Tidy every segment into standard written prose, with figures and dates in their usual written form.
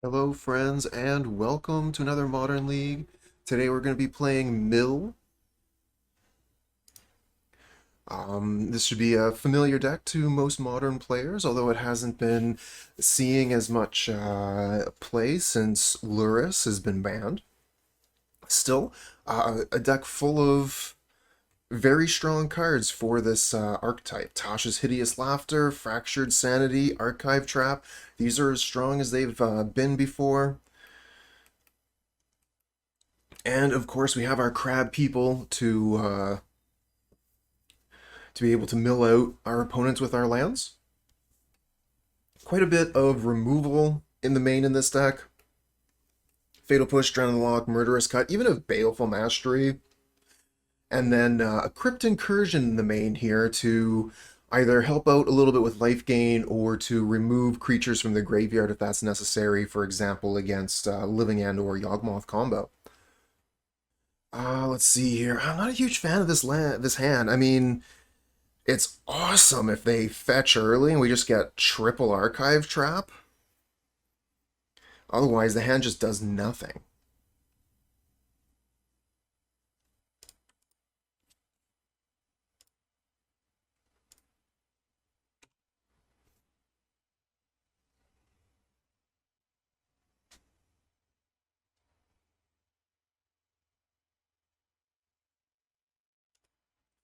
Hello friends and welcome to another Modern League. Today we're going to be playing Mill. This should be a familiar deck to most modern players, although it hasn't been seeing as much play since Luris has been banned. Still, a deck full of very strong cards for this archetype. Tasha's Hideous Laughter, Fractured Sanity, Archive Trap. These are as strong as they've been before. And of course, we have our crab people to be able to mill out our opponents with our lands. Quite a bit of removal in the main in this deck. Fatal Push, Drown in the Loch, Murderous Cut, even a Baleful Mastery. And then a Crypt Incursion in the main here to either help out a little bit with life gain or to remove creatures from the graveyard if that's necessary, for example, against Living End or Yawgmoth combo. Let's see here. I'm not a huge fan of this hand. I mean, it's awesome if they fetch early and we just get triple Archive Trap. Otherwise, the hand just does nothing.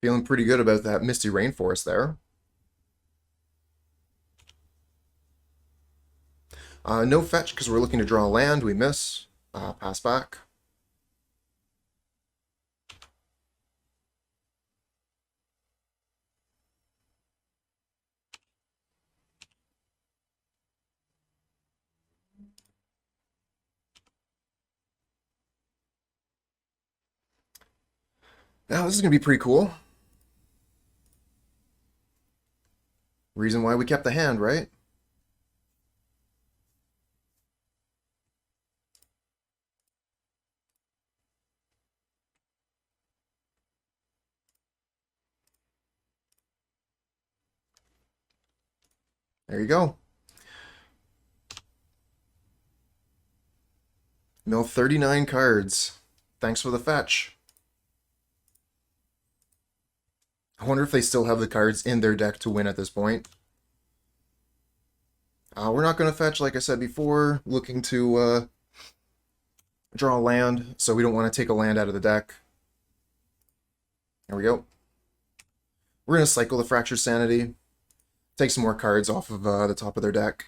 Feeling pretty good about that Misty Rainforest there. No fetch because we're looking to draw land. We miss. Pass back. Now, this is going to be pretty cool. Reason why we kept the hand, right? There you go. Mill 39 cards. Thanks for the fetch. I wonder if they still have the cards in their deck to win at this point. We're not going to fetch, like I said before, looking to draw a land, so we don't want to take a land out of the deck. There we go. We're going to cycle the Fractured Sanity, take some more cards off of the top of their deck.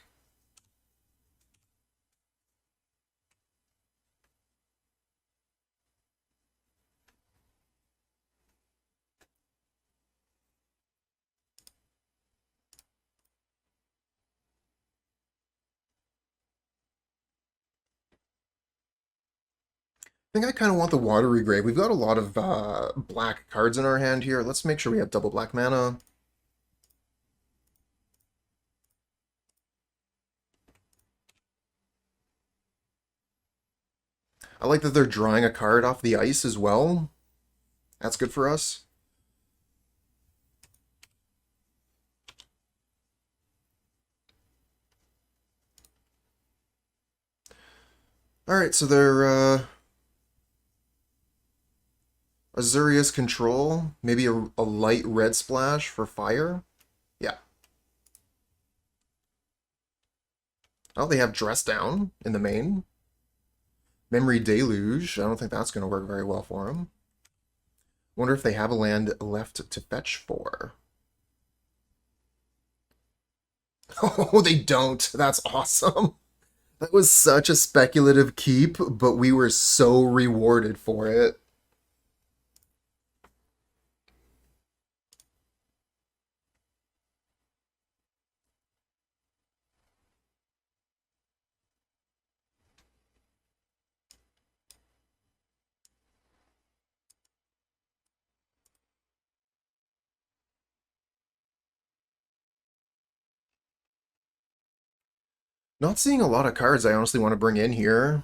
I think I kind of want the Watery Grave. We've got a lot of black cards in our hand here. Let's make sure we have double black mana. I like that they're drawing a card off the ice as well. That's good for us. Alright, so they're Azorius control, maybe a light red splash for fire. Yeah. Oh, they have Dress Down in the main. Memory Deluge. I don't think that's going to work very well for them. Wonder if they have a land left to fetch for. Oh, they don't. That's awesome. That was such a speculative keep, but we were so rewarded for it. Not seeing a lot of cards I honestly want to bring in here.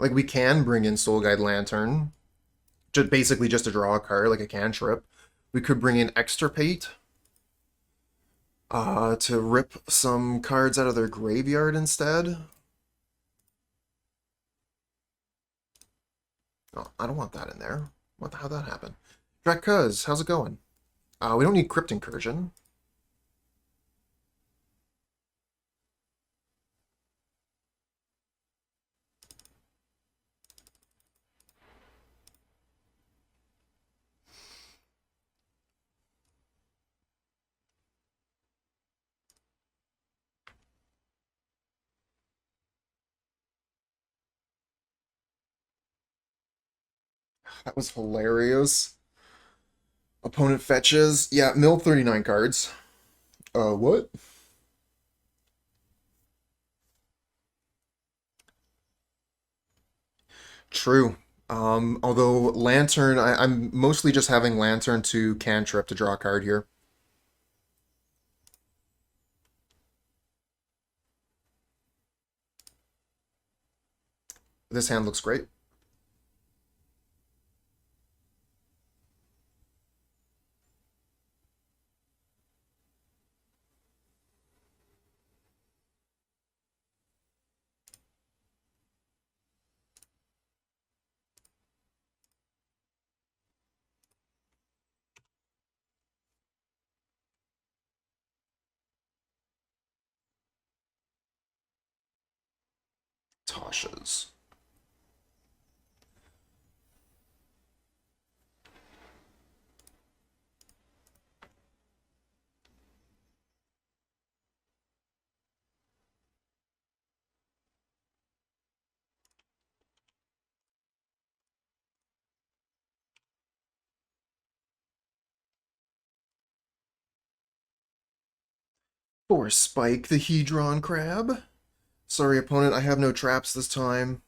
Like, we can bring in Soul Guide Lantern, basically just to draw a card, like a cantrip. We could bring in Extirpate to rip some cards out of their graveyard instead. Oh, I don't want that in there. How'd that happen? Drakuz, how's it going? We don't need Crypt Incursion. That was hilarious. Opponent fetches. Yeah, mill 39 cards. What? True. Although Lantern, I'm mostly just having Lantern to cantrip to draw a card here. This hand looks great. Tasha's. For Spike the Hedron Crab. Sorry, opponent, I have no traps this time.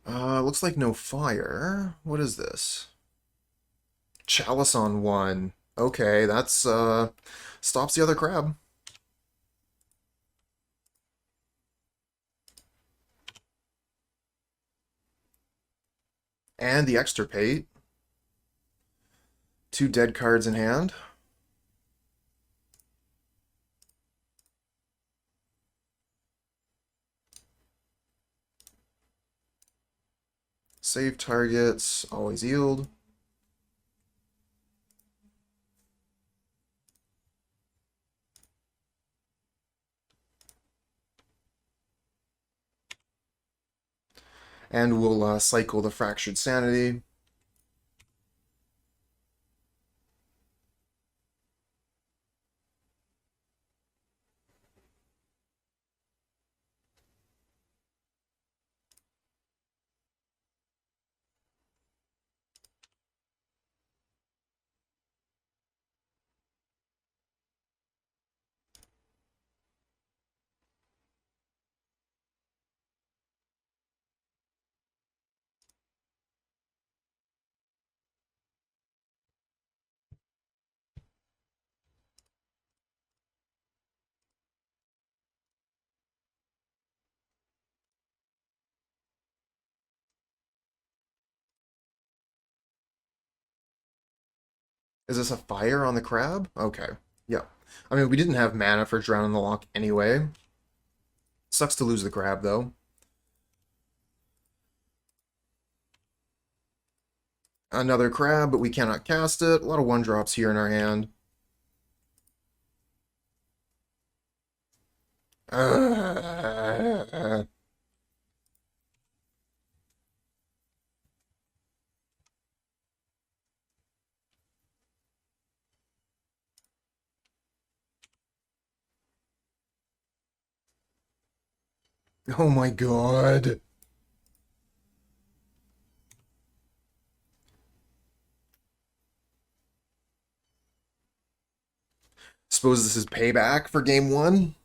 Looks like no fire. What is this? Chalice on one. Okay, that's, stops the other crab. And the Extirpate. Two dead cards in hand. Save targets, always yield. And we'll cycle the Fractured Sanity. Is this a fire on the crab? Okay. Yeah. I mean, we didn't have mana for Drown in the Loch anyway. Sucks to lose the crab, though. Another crab, but we cannot cast it. A lot of one-drops here in our hand. Oh my god. Suppose this is payback for game one?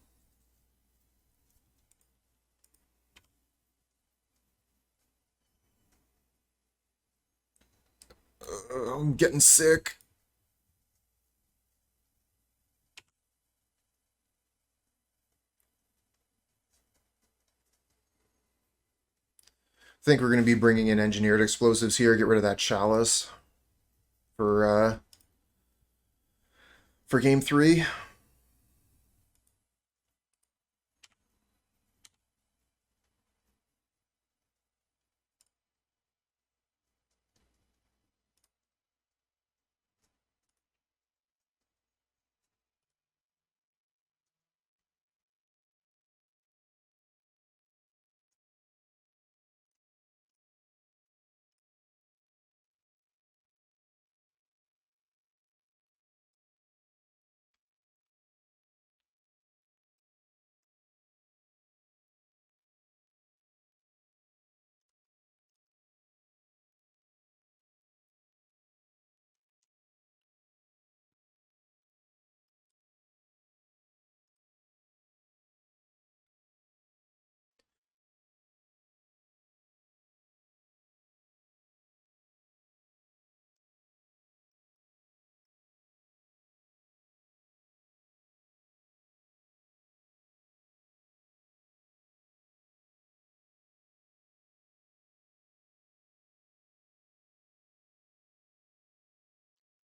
I'm getting sick. I think we're going to be bringing in engineered explosives here. Get rid of that chalice for game 3.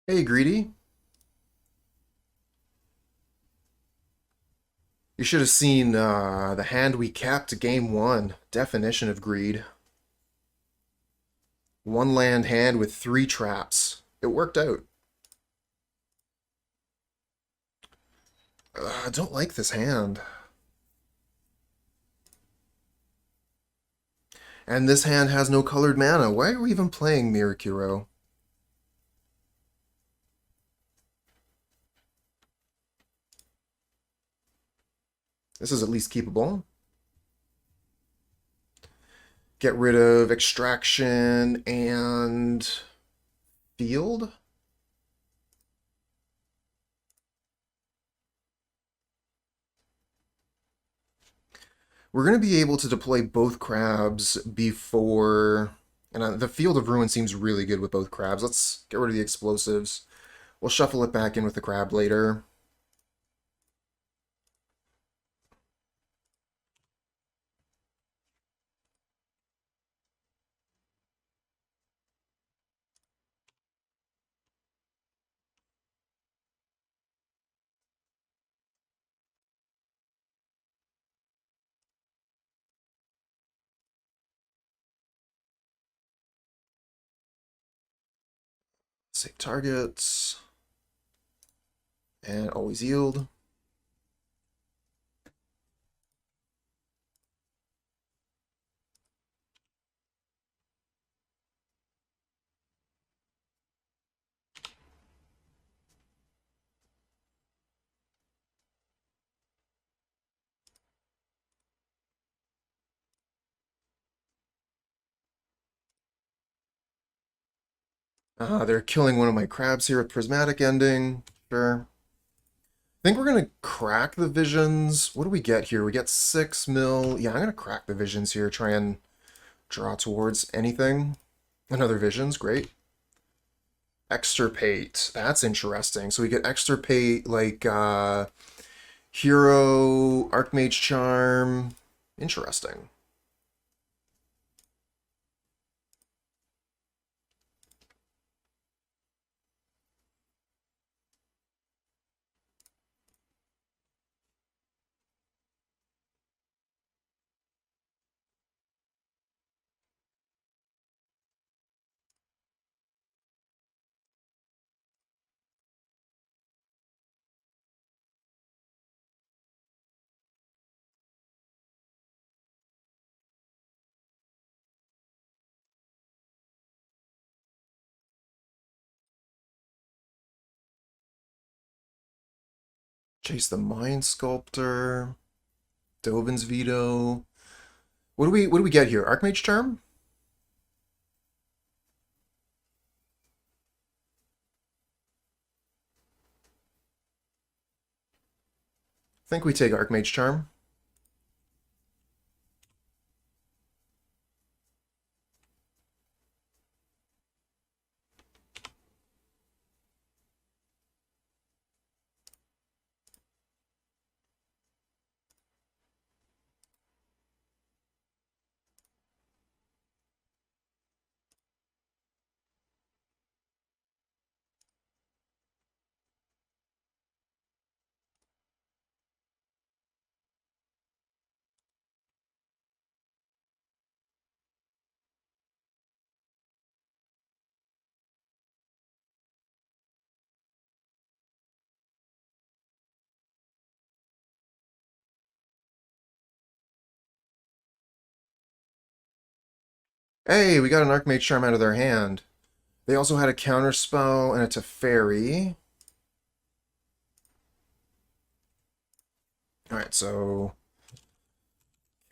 Hey, Greedy. You should have seen the hand we capped game 1. Definition of greed. 1 land hand with 3 traps. It worked out. I don't like this hand. And this hand has no colored mana. Why are we even playing Mikokoro? This is at least keepable. Get rid of extraction and field. We're going to be able to deploy both crabs before... And the Field of Ruin seems really good with both crabs. Let's get rid of the explosives. We'll shuffle it back in with the crab later. Save targets. And always yield. They're killing one of my crabs here with Prismatic Ending. Sure. I think we're going to crack the visions. What do we get here? We get 6 mil. Yeah, I'm going to crack the visions here. Try and draw towards anything. Another visions. Great. Extirpate. That's interesting. So we get Extirpate like Hero, Archmage Charm. Interesting. Chase the Mind Sculptor. Dovin's Veto. What do we get here? Archmage Charm? I think we take Archmage Charm. Hey, we got an Archmage Charm out of their hand. They also had a Counterspell and a Teferi. Alright, so...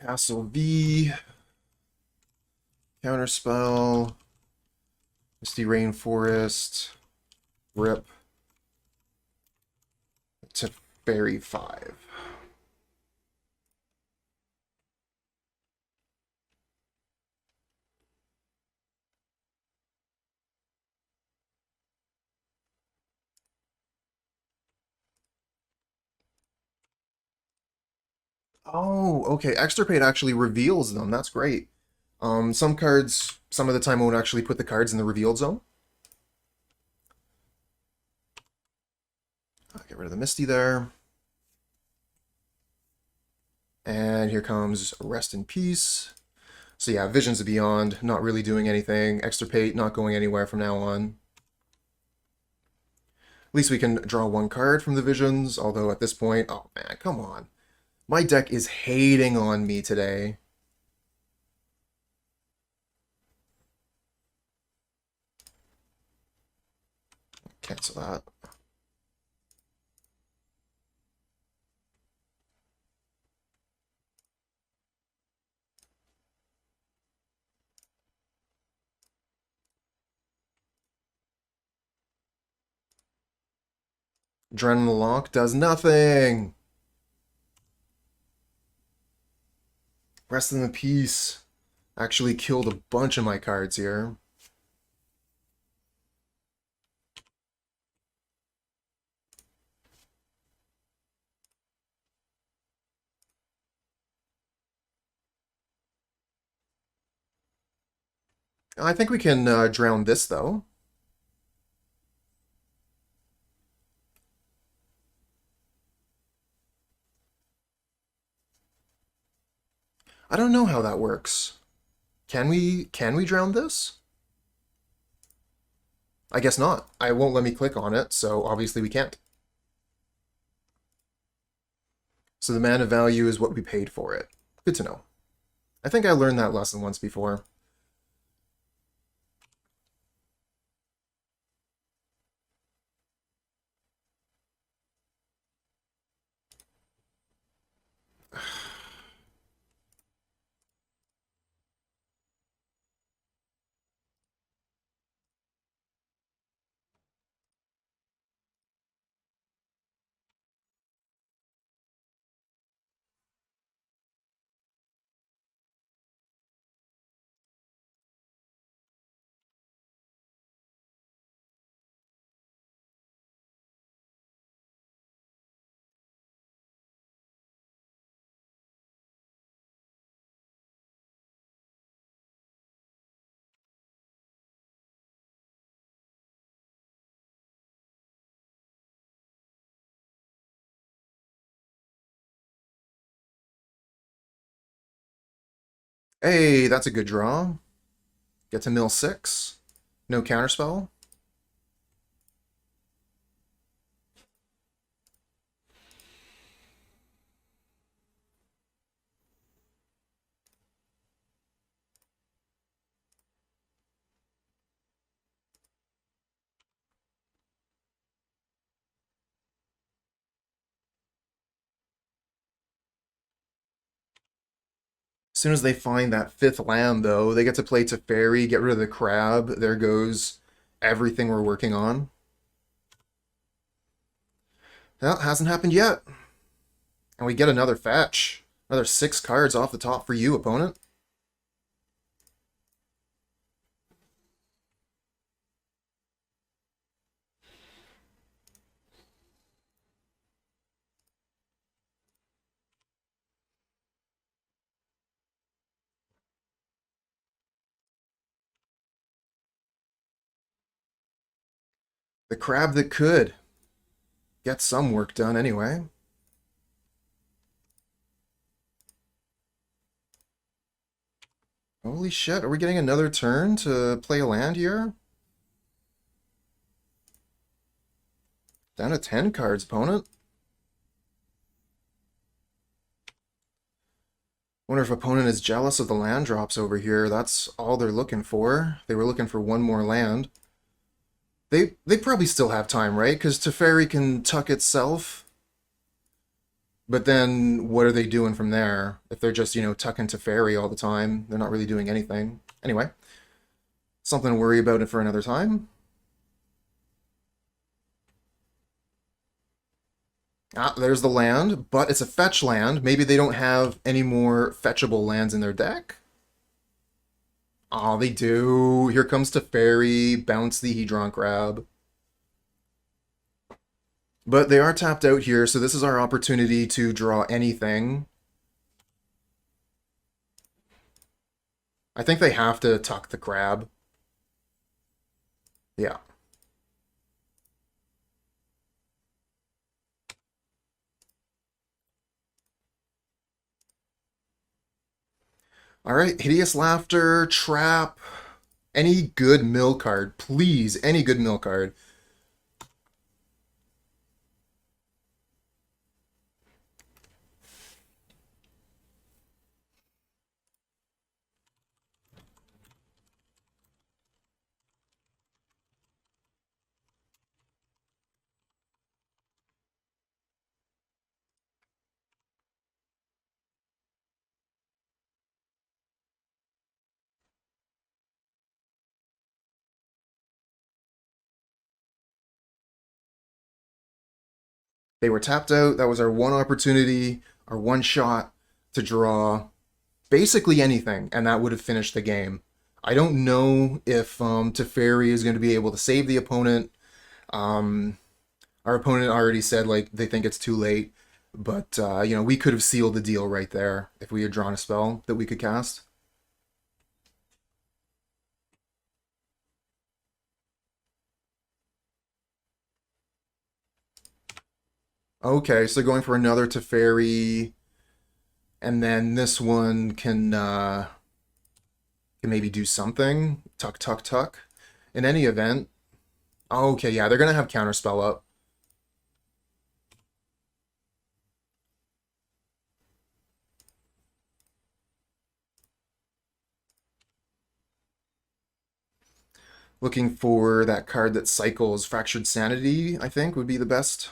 Castle V... Counterspell... Misty Rainforest... Rip... Teferi 5. Oh, okay. Extirpate actually reveals them. That's great. Some cards, some of the time, won't actually put the cards in the revealed zone. Get rid of the Misty there. And here comes Rest in Peace. So yeah, Visions of Beyond, not really doing anything. Extirpate, not going anywhere from now on. At least we can draw one card from the Visions, although at this point, oh man, come on. My deck is hating on me today. Cancel that. Dren the Loch does nothing. Rest in the Peace actually killed a bunch of my cards here. I think we can drown this, though. I don't know how that works. Can we drown this? I guess not. I won't let me click on it, so obviously we can't. So the mana value is what we paid for it. Good to know. I think I learned that lesson once before. Hey, that's a good draw. Get to mill 6. No counterspell. As soon as they find that 5th land, though, they get to play Teferi, get rid of the crab. There goes everything we're working on. That hasn't happened yet. And we get another fetch. Another 6 cards off the top for you, opponent. The crab that could. Get some work done anyway. Holy shit, are we getting another turn to play a land here? Down to 10 cards, opponent. Wonder if opponent is jealous of the land drops over here. That's all they're looking for. They were looking for one more land. They probably still have time, right? Because Teferi can tuck itself. But then what are they doing from there? If they're just, tucking Teferi all the time, they're not really doing anything. Anyway, something to worry about it for another time. Ah, there's the land, but it's a fetch land. Maybe they don't have any more fetchable lands in their deck. Oh, they do. Here comes Teferi, bounce the Hedron Crab. But they are tapped out here, so this is our opportunity to draw anything. I think they have to tuck the crab. Yeah. Alright, Hideous Laughter, Trap. Any good mill card, please. Any good mill card. They were tapped out. That was our one opportunity, our one shot to draw basically anything, and that would have finished the game. I don't know if Teferi is going to be able to save the opponent. Um, our opponent already said like they think it's too late, but we could have sealed the deal right there if we had drawn a spell that we could cast. Okay, so going for another Teferi, and then this one can maybe do something. Tuck, tuck, tuck. In any event, okay, yeah, they're gonna have counterspell up. Looking for that card that cycles Fractured Sanity, I think, would be the best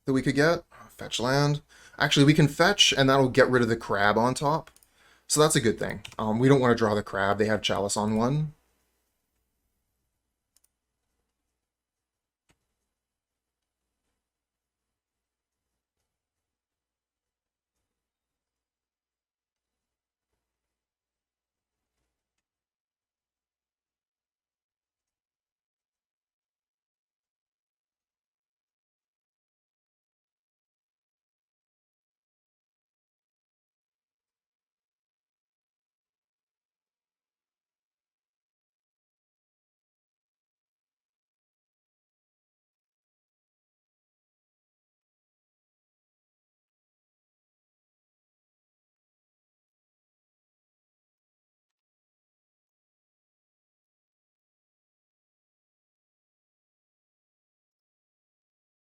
that we could get. Fetch land. Actually, we can fetch, and that'll get rid of the crab on top. So that's a good thing. We don't want to draw the crab. They have Chalice on one.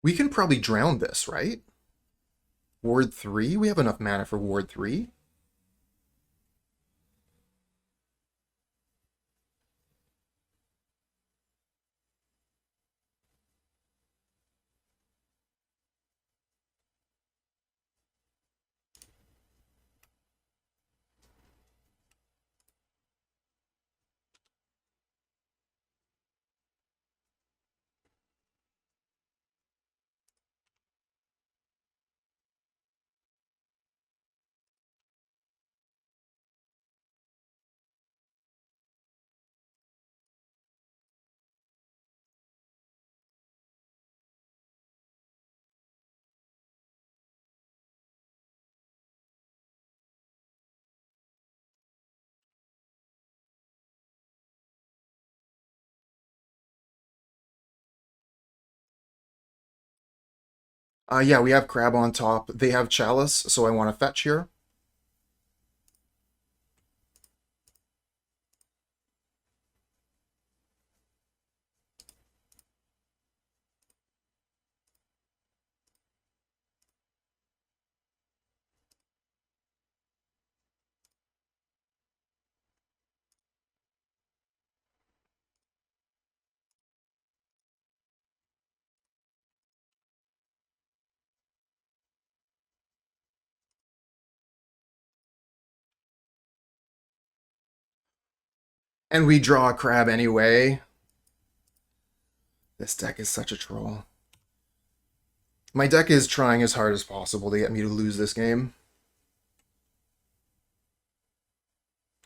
We can probably drown this, right? Ward 3? We have enough mana for Ward 3. Yeah, we have crab on top. They have Chalice, so I want to fetch here. And we draw a crab anyway. This deck is such a troll. My deck is trying as hard as possible to get me to lose this game.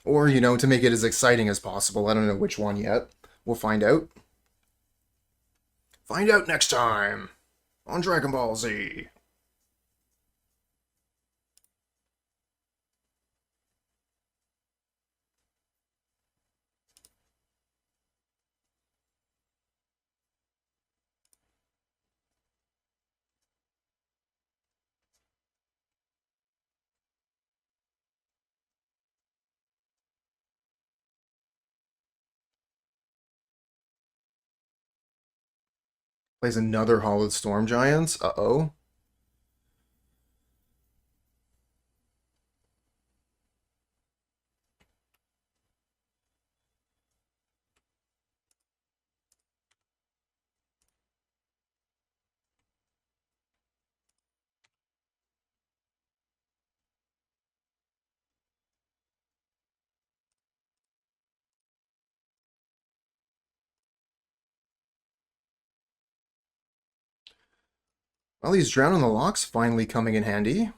Or, you know, to make it as exciting as possible. I don't know which one yet. We'll find out. Find out next time on Dragon Ball Z. Plays another Hollowed Storm Giants. Uh-oh. Well, these Drown in the Loch's finally coming in handy.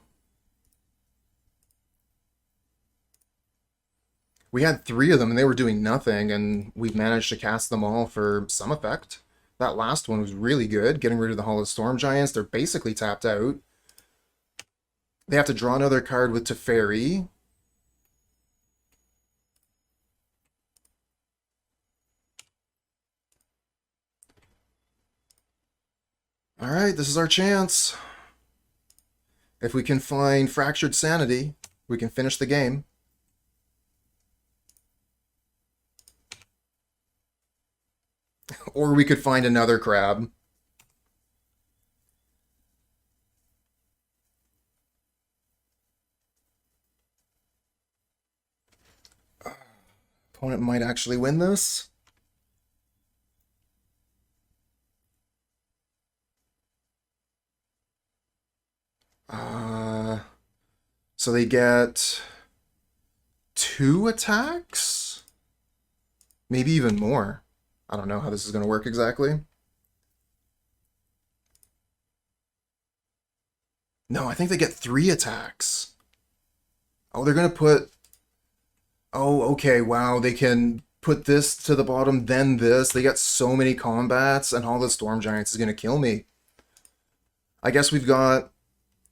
We had 3 of them and they were doing nothing, and we managed to cast them all for some effect. That last one was really good, getting rid of the Hollowed Storm Giants. They're basically tapped out. They have to draw another card with Teferi. Alright, this is our chance. If we can find Fractured Sanity, we can finish the game. Or we could find another crab. Opponent might actually win this. So they get 2 attacks? Maybe even more. I don't know how this is going to work exactly. No, I think they get 3 attacks. Oh, they're going to put... Oh, okay, wow, they can put this to the bottom, then this. They got so many combats, and all the Storm Giants is going to kill me. I guess we've got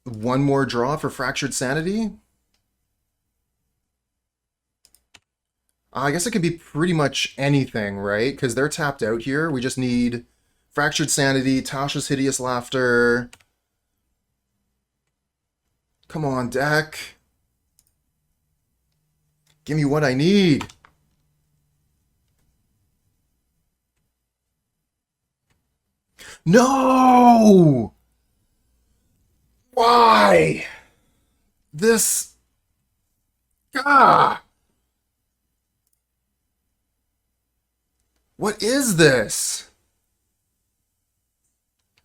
1 more draw for Fractured Sanity. I guess it could be pretty much anything, right? Because they're tapped out here. We just need Fractured Sanity, Tasha's Hideous Laughter. Come on, deck. Give me what I need. No! Why? This... Ah! What is this?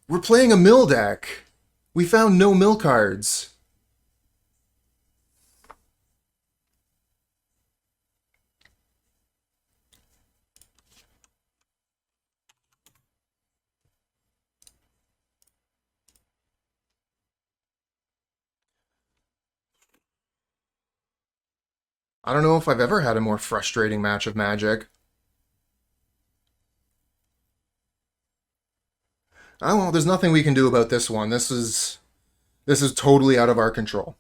We're playing a mill deck. We found no mill cards. I don't know if I've ever had a more frustrating match of Magic. Oh, well, there's nothing we can do about this one. This is totally out of our control.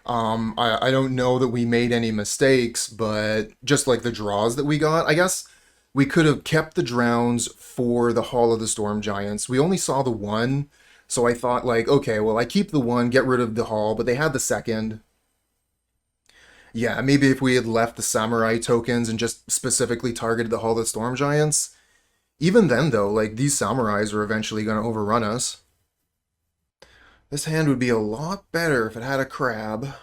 I don't know that we made any mistakes, but just like the draws that we got, I guess we could have kept the drowns for the Hall of the Storm Giants. We only saw the one, so I thought like, okay, well, I keep the one, get rid of the Hall, but they had the second. Yeah, maybe if we had left the Samurai tokens and just specifically targeted the Hall of the Storm Giants. Even then, though, like, these Samurais are eventually going to overrun us. This hand would be a lot better if it had a crab.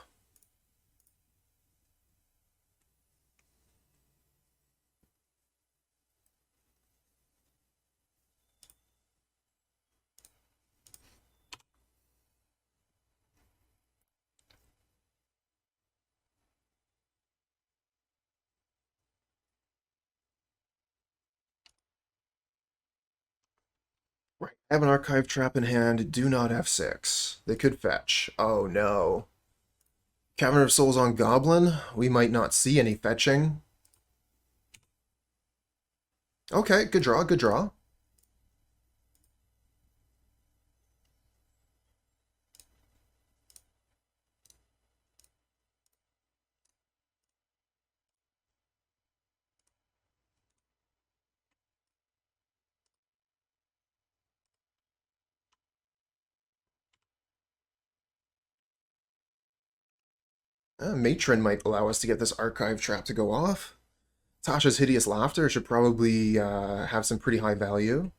I have an archive trap in hand, do not have 6. They could fetch. Oh no. Cavern of Souls on Goblin, we might not see any fetching. Okay, good draw, good draw. Matron might allow us to get this archive trap to go off. Tasha's Hideous Laughter should probably have some pretty high value.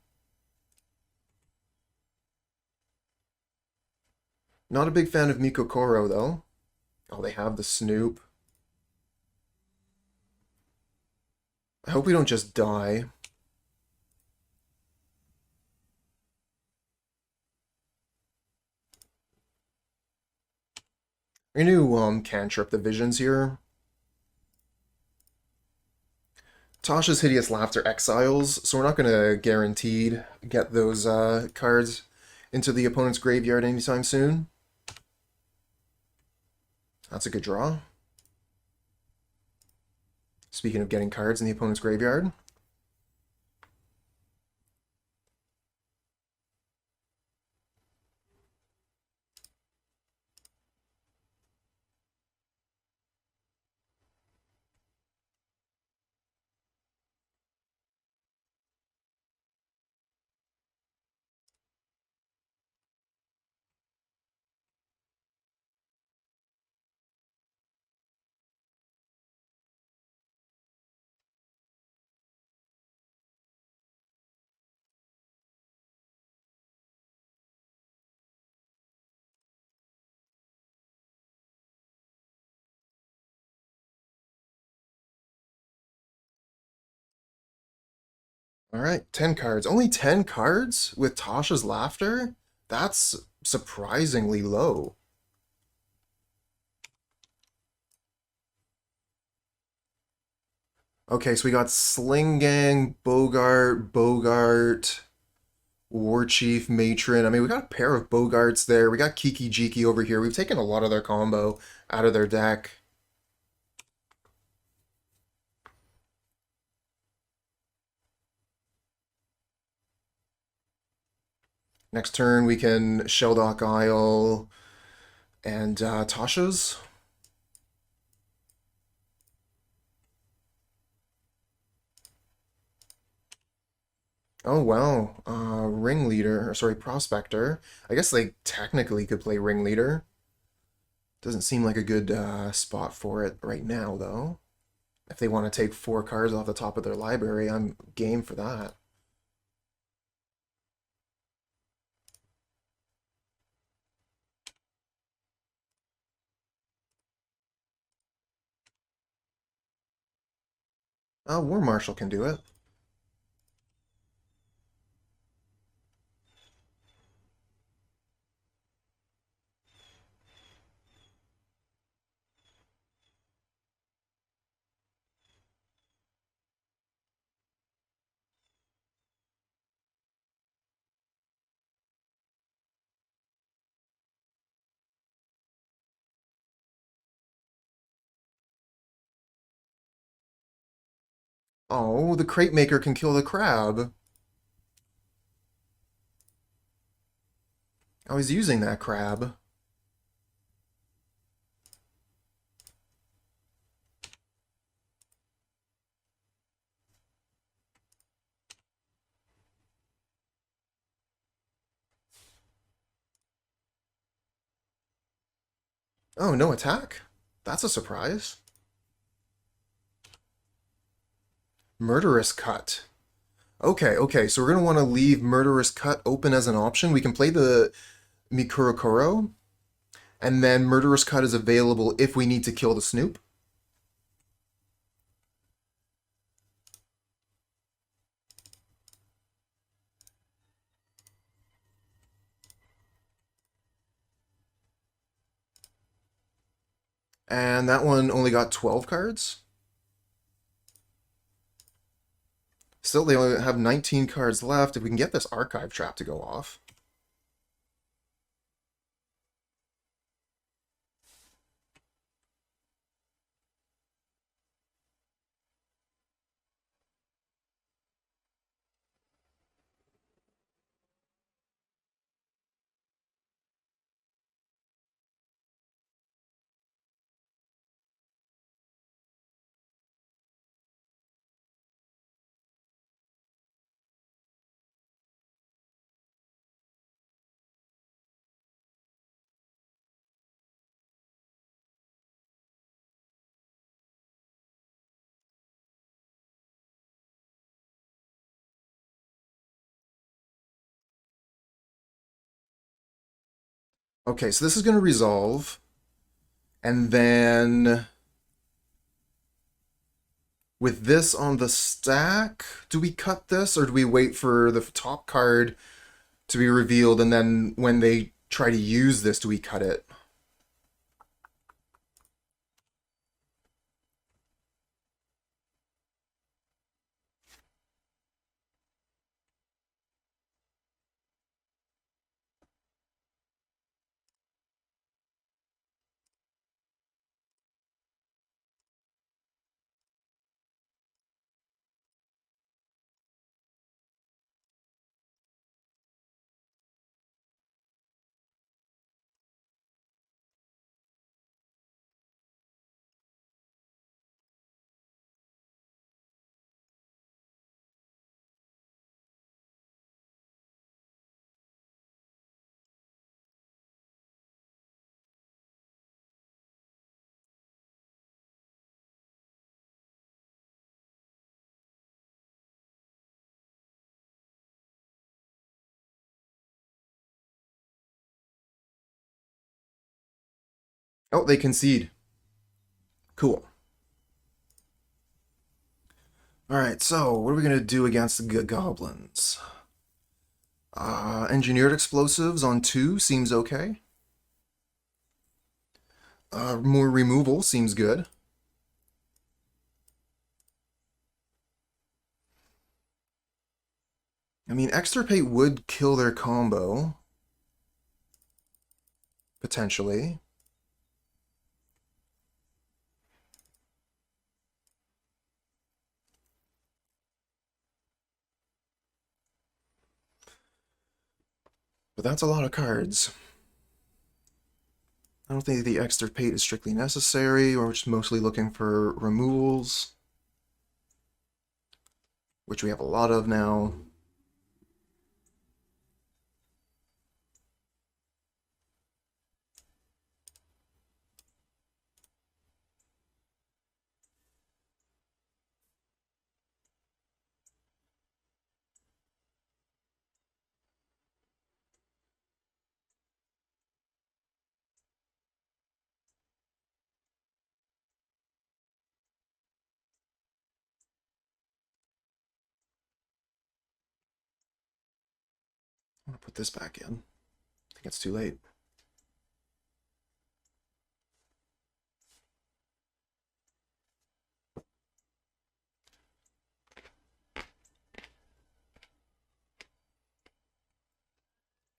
Not a big fan of Mikokoro, though. Oh, they have the Snoop. I hope we don't just die. We're going to cantrip the visions here. Tasha's Hideous Laughter exiles, so we're not going to guaranteed get those cards into the opponent's graveyard anytime soon. That's a good draw. Speaking of getting cards in the opponent's graveyard. All right, 10 cards. Only 10 cards with Tasha's Laughter? That's surprisingly low. Okay, so we got Sling Gang, Bogart, War Chief, Matron. I mean, we got a pair of Bogarts there. We got Kiki Jiki over here. We've taken a lot of their combo out of their deck. Next turn, we can Shelldock Isle and Tasha's. Oh, wow. Ringleader, or sorry, Prospector. I guess they technically could play Ringleader. Doesn't seem like a good spot for it right now, though. If they want to take 4 cards off the top of their library, I'm game for that. War Marshal can do it. Oh, the Crate Maker can kill the crab. I was using that crab. Oh, no attack? That's a surprise. Murderous Cut. Okay, so we're going to want to leave Murderous Cut open as an option. We can play the Mikokoro, and then Murderous Cut is available if we need to kill the Snoop. And that one only got 12 cards. Still, they only have 19 cards left. If we can get this archive trap to go off. Okay, so this is going to resolve. And then with this on the stack, do we cut this or do we wait for the top card to be revealed and then when they try to use this, do we cut it? Oh, they concede. Cool. Alright, so what are we going to do against the goblins? Engineered explosives on 2 seems okay. More removal seems good. I mean, Extirpate would kill their combo. Potentially. But that's a lot of cards. I don't think the Extirpate is strictly necessary. We're just mostly looking for removals, which we have a lot of now. I'm gonna put this back in. I think it's too late.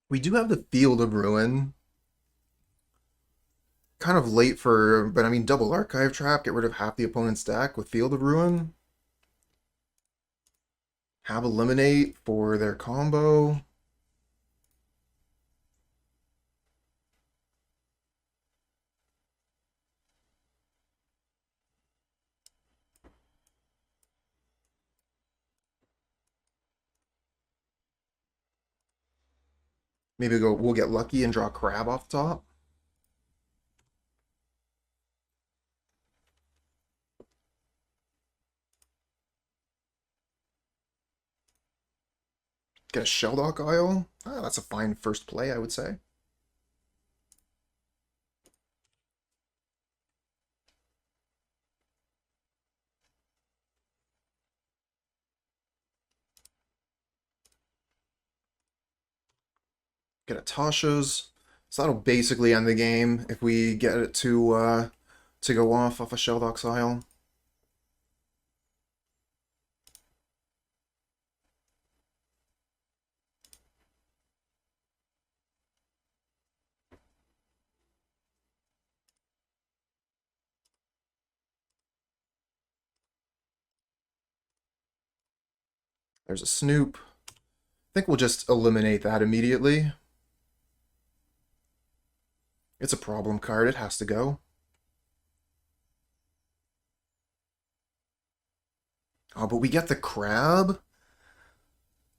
We do have the Field of Ruin. Kind of late for, but I mean, double Archive Trap, get rid of half the opponent's deck with Field of Ruin. Have Eliminate for their combo. Maybe we'll get lucky and draw Crab off the top. Get a Shelldock Isle. Ah, that's a fine first play, I would say. Get a Tasha's. So that'll basically end the game if we get it to go off a Shelldock Isle. There's a Snoop. I think we'll just eliminate that immediately. It's a problem card. It has to go. Oh, but we get the crab?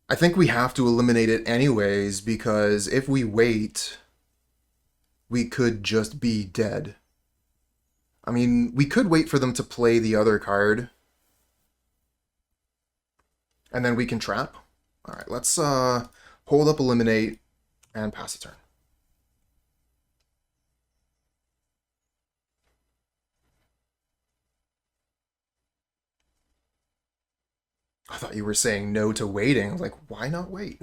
I think we have to eliminate it anyways, because if we wait, we could just be dead. I mean, we could wait for them to play the other card. And then we can trap. Alright, let's hold up, eliminate, and pass the turn. I thought you were saying no to waiting. I was like, why not wait?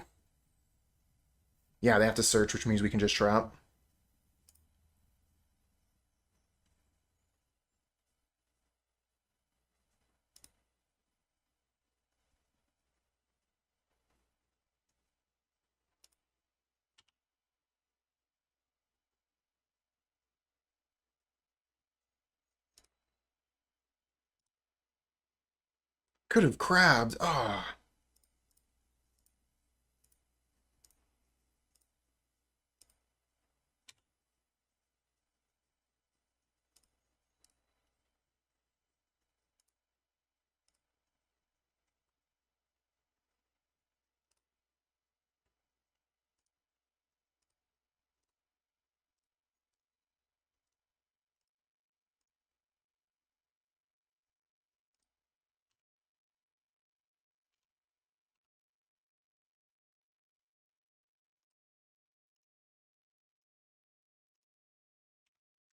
Yeah, they have to search, which means we can just trap. Could have crabbed. Ah.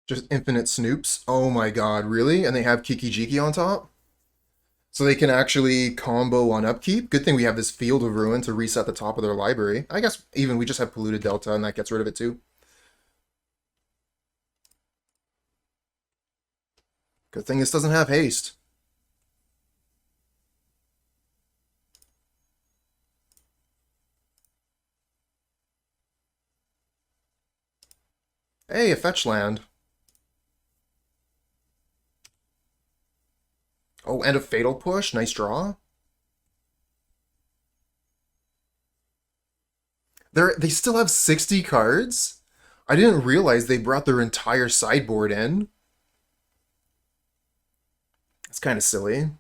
Just infinite snoops. Oh my god, really? And they have Kiki Jiki on top? So they can actually combo on upkeep? Good thing we have this Field of Ruin to reset the top of their library. I guess even we just have Polluted Delta and that gets rid of it too. Good thing this doesn't have haste. Hey, a fetch land. Oh, and a Fatal Push. Nice draw. They still have 60 cards? I didn't realize they brought their entire sideboard in. It's kind of silly.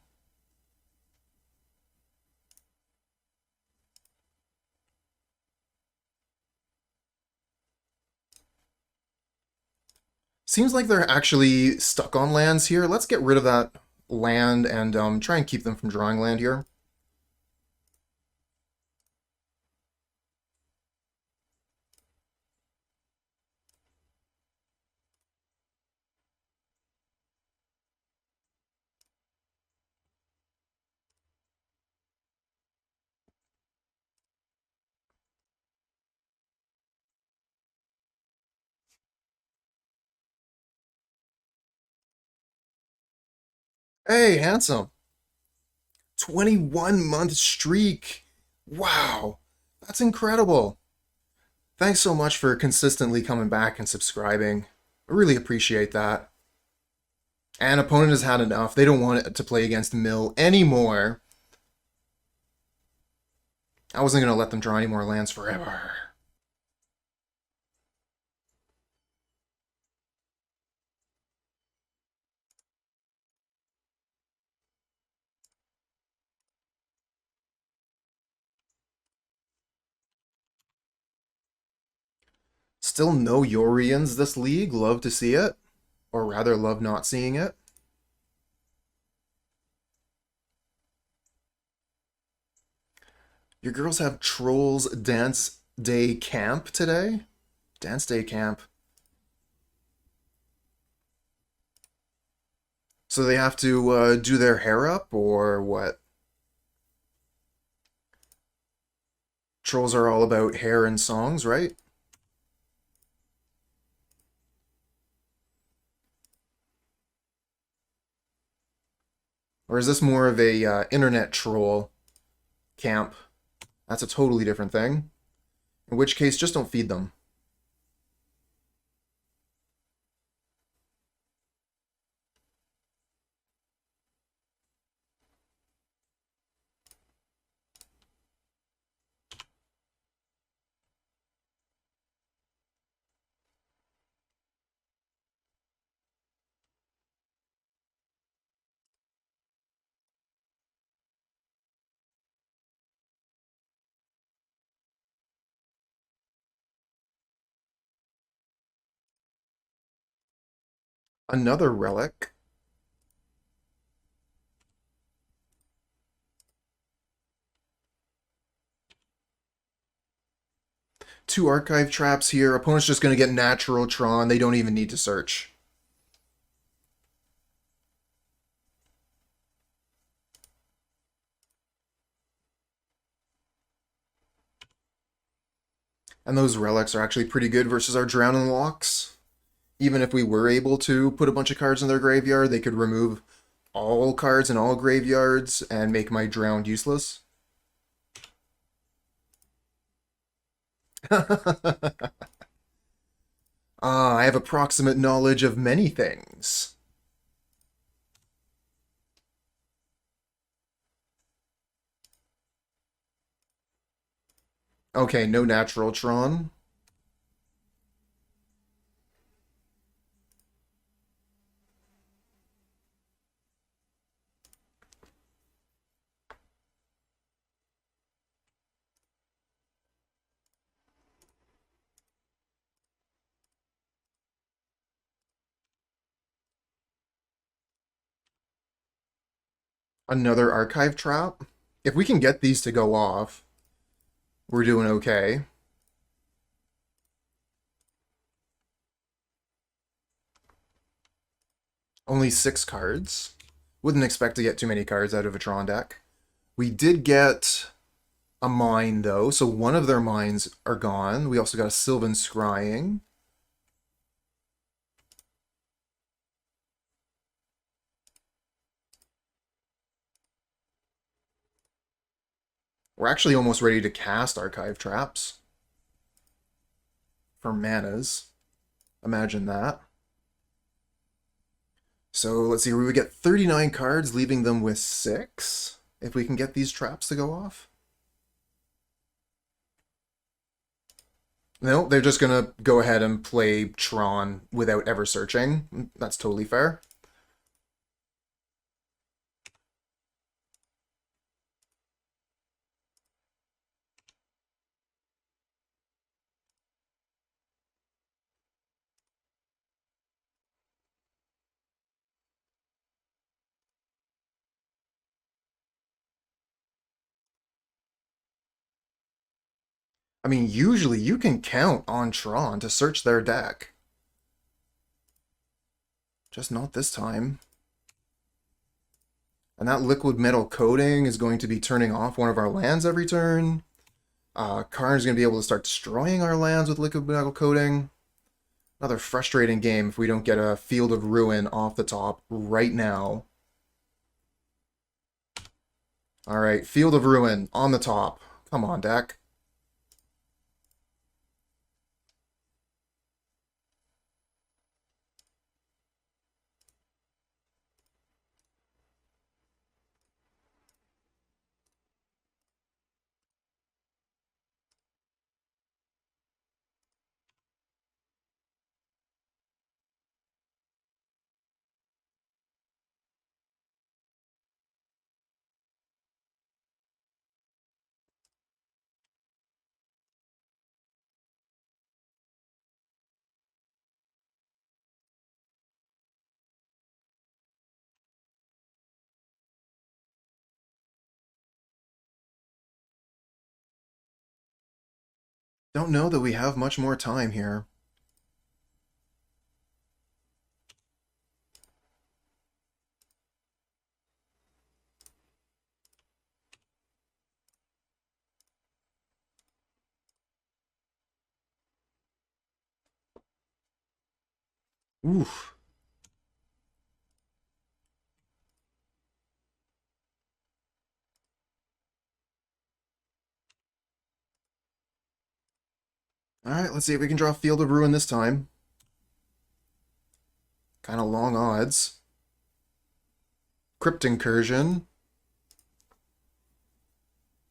Seems like they're actually stuck on lands here. Let's get rid of that land and try and keep them from drawing land here. Hey, handsome. 21-month streak. Wow. That's incredible. Thanks so much for consistently coming back and subscribing. I really appreciate that. And opponent has had enough. They don't want it to play against Mill anymore. I wasn't going to let them draw any more lands forever. Still no Yorians this league. Love to see it. Or rather, love not seeing it. Your girls have Trolls Dance Day Camp today? Dance Day Camp. So they have to do their hair up, or what? Trolls are all about hair and songs, right? Or is this more of a internet troll camp? That's a totally different thing. In which case, just don't feed them. Another relic. Two archive traps here. Opponent's just going to get natural Tron. They don't even need to search. And those relics are actually pretty good versus our Drowning Locks. Even if we were able to put a bunch of cards in their graveyard, they could remove all cards in all graveyards and make my Drowned useless. I have approximate knowledge of many things. Okay, no natural Tron. Another archive trap. If we can get these to go off, we're doing okay. Only 6 cards. Wouldn't expect to get too many cards out of a Tron deck. We did get a mine, though, so one of their mines are gone. We also got a Sylvan Scrying. We're actually almost ready to cast Archive Traps for manas. Imagine that. So let's see, we would get 39 cards, leaving them with 6, if we can get these traps to go off. No, they're just gonna go ahead and play Tron without ever searching. That's totally fair. I mean, usually you can count on Tron to search their deck. Just not this time. And that liquid metal coating is going to be turning off one of our lands every turn. Karn's going to be able to start destroying our lands with liquid metal coating. Another frustrating game if we don't get a Field of Ruin off the top right now. Alright, Field of Ruin on the top. Come on, deck. Don't know that we have much more time here. Oof. Alright, let's see if we can draw Field of Ruin this time. Kind of long odds. Crypt Incursion.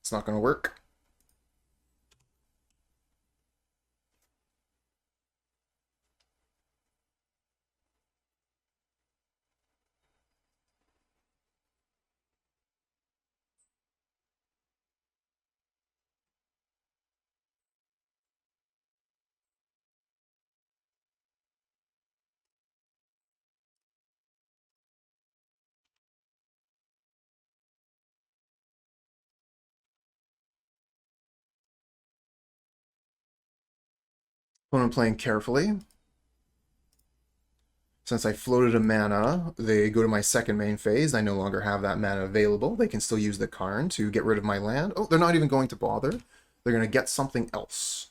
It's not going to work. Opponent playing carefully. Since I floated a mana, they go to my second main phase. I no longer have that mana available. They can still use the Karn to get rid of my land. Oh, they're not even going to bother. They're going to get something else.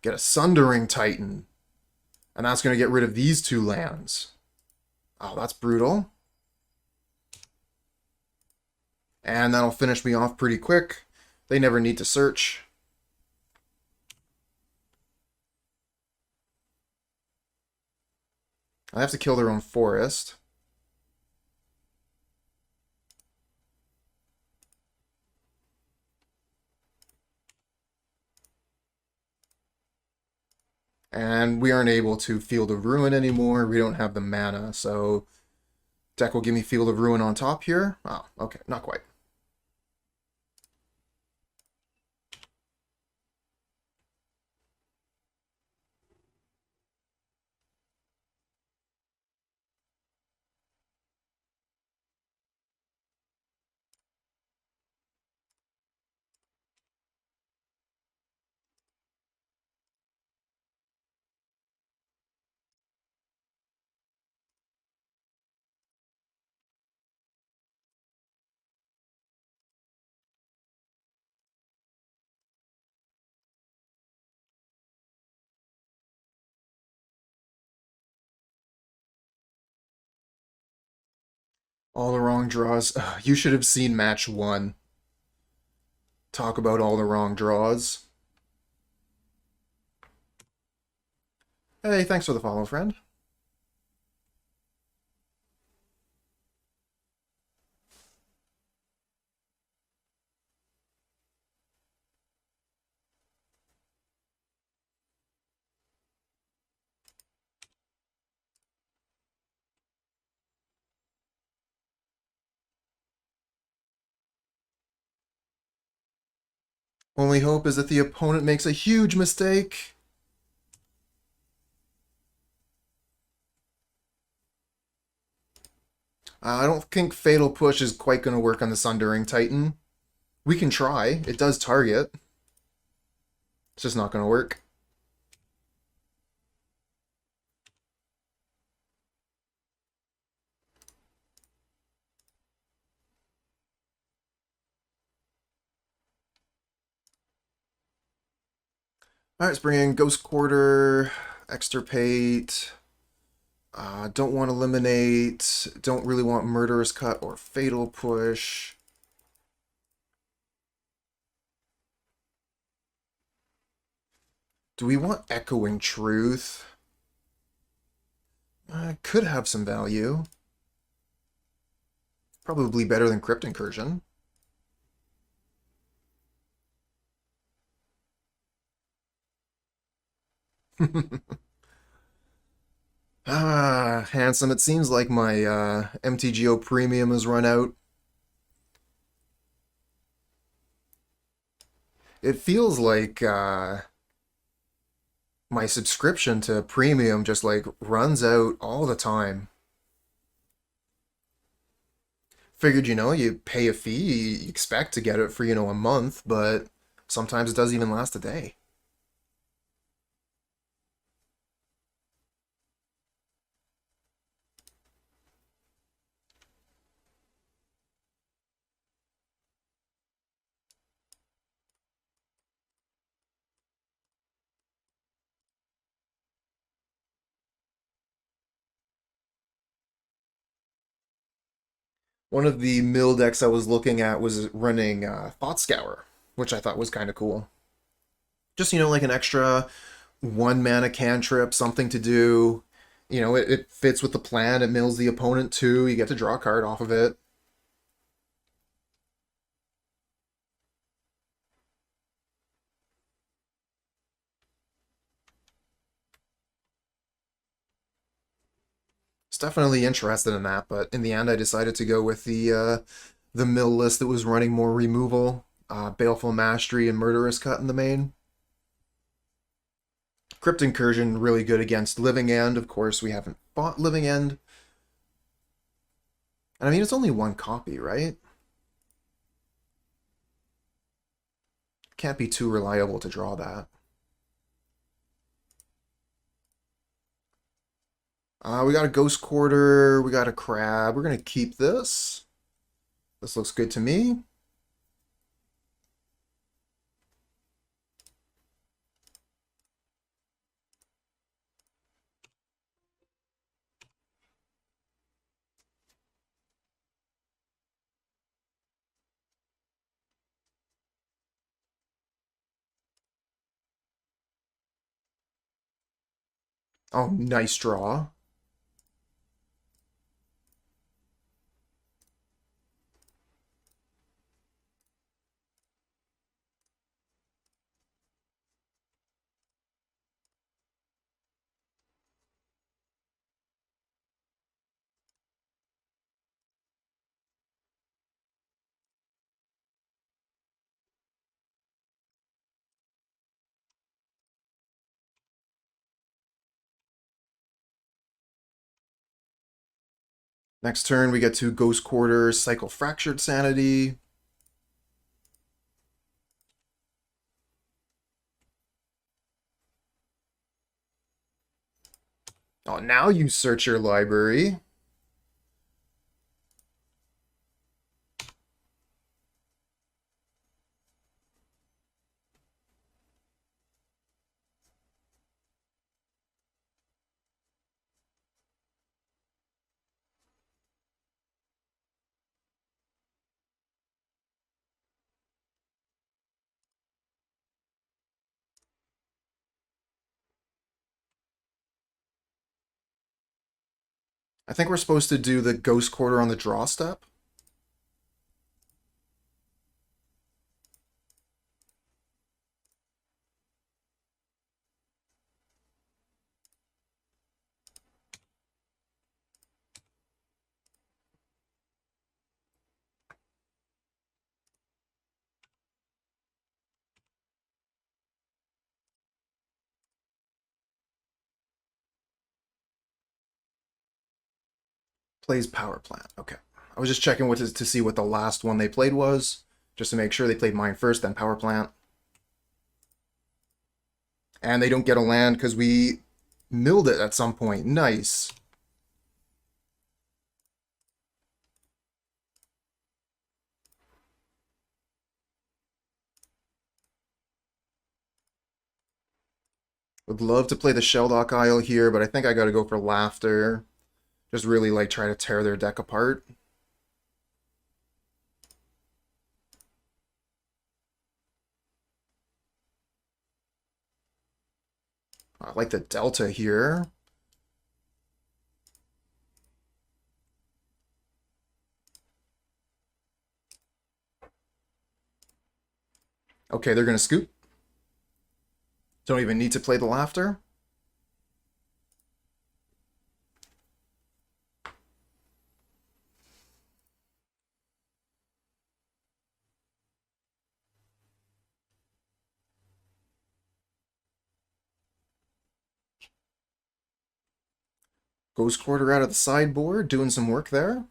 Get a Sundering Titan. And that's going to get rid of these two lands. Oh, that's brutal. And that'll finish me off pretty quick. They never need to search. I have to kill their own forest. And we aren't able to Field of Ruin anymore. We don't have the mana, so deck will give me Field of Ruin on top here. Oh, okay, not quite. All the wrong draws. Ugh, you should have seen match 1. Talk about all the wrong draws. Hey, thanks for the follow, friend. Only hope is that the opponent makes a huge mistake. I don't think Fatal Push is quite going to work on the Sundering Titan. We can try. It does target. It's just not going to work. Alright, let's bring in Ghost Quarter, Extirpate. Don't want Eliminate. Don't really want Murderous Cut or Fatal Push. Do we want Echoing Truth? Could have some value. Probably better than Crypt Incursion. Handsome. It seems like my MTGO premium has run out. It feels like my subscription to premium just like runs out all the time. Figured, you pay a fee, you expect to get it for, a month, but sometimes it doesn't even last a day. One of the mill decks I was looking at was running Thought Scour, which I thought was kind of cool. Just, like an extra 1 mana cantrip, something to do. It fits with the plan. It mills the opponent too. You get to draw a card off of it. It's definitely interested in that, but in the end I decided to go with the mill list that was running more removal. Baleful Mastery and Murderous Cut in the main. Crypt Incursion really good against Living End. Of course, we haven't fought Living End. And I mean, it's only 1 copy, right? Can't be too reliable to draw that. We got a Ghost Quarter, we got a Crab. We're going to keep this. This looks good to me. Oh, nice draw. Next turn, we get to Ghost Quarter, cycle Fractured Sanity. Oh, now you search your library. I think we're supposed to do the Ghost Quarter on the draw step. Plays Power Plant. Okay. I was just checking what to see what the last one they played was, just to make sure they played mine first, then Power Plant. And they don't get a land because we milled it at some point. Nice. Would love to play the Shelldock Isle here, but I think I gotta go for Laughter. Just really like try to tear their deck apart. I like the Delta here. Okay, they're gonna scoop. Don't even need to play the Laughter. Ghost Quarter out of the sideboard, doing some work there.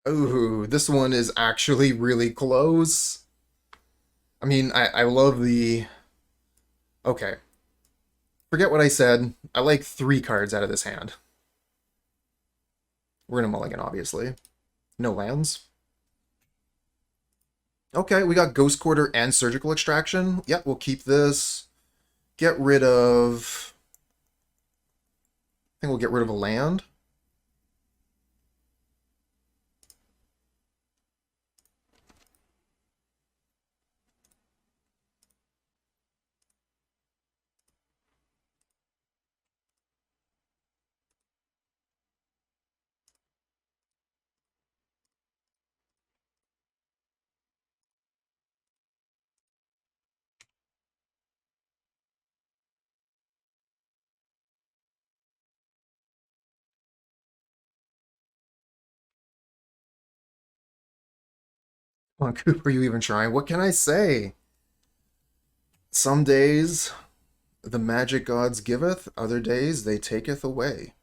Ooh, this one is actually really close. I mean, I love the... Okay. Forget what I said. I like 3 cards out of this hand. We're gonna mulligan, obviously. No lands. Okay, we got Ghost Quarter and Surgical Extraction. Yep, we'll keep this. Get rid of... I think we'll get rid of a land. Come on, Coop, are you even trying? What can I say? Some days the magic gods giveth, other days they taketh away.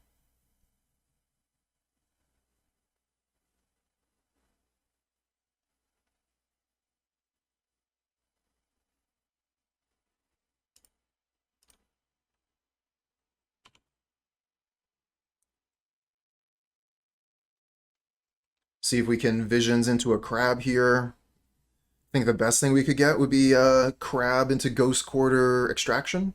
See if we can visions into a crab here. I think the best thing we could get would be a crab into Ghost Quarter Extraction.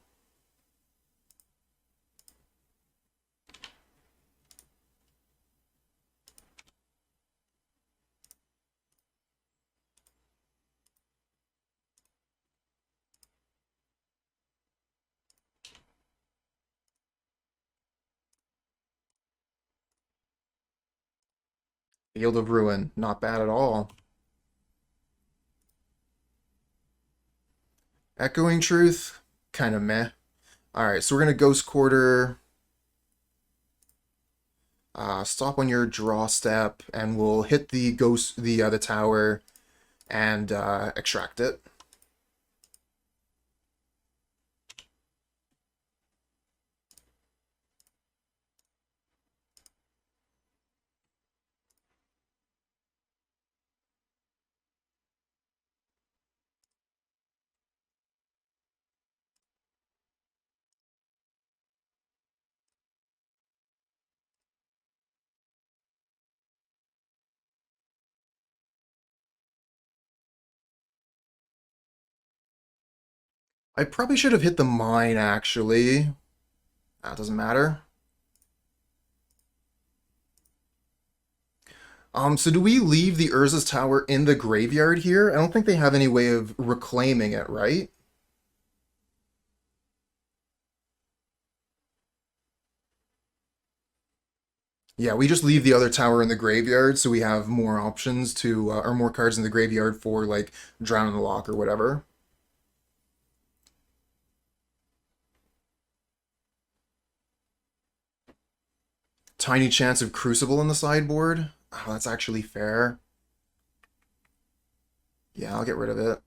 Field of Ruin, not bad at all. Echoing Truth, kind of meh. Alright, so we're going to Ghost Quarter, stop on your draw step, and we'll hit the tower and extract it. I probably should have hit the mine, actually. That doesn't matter. So do we leave the Urza's Tower in the graveyard here? I don't think they have any way of reclaiming it, right? Yeah, we just leave the other tower in the graveyard so we have more options to, or more cards in the graveyard for, like, Drown in the Loch or whatever. Tiny chance of Crucible in the sideboard. Oh, that's actually fair. Yeah, I'll get rid of it.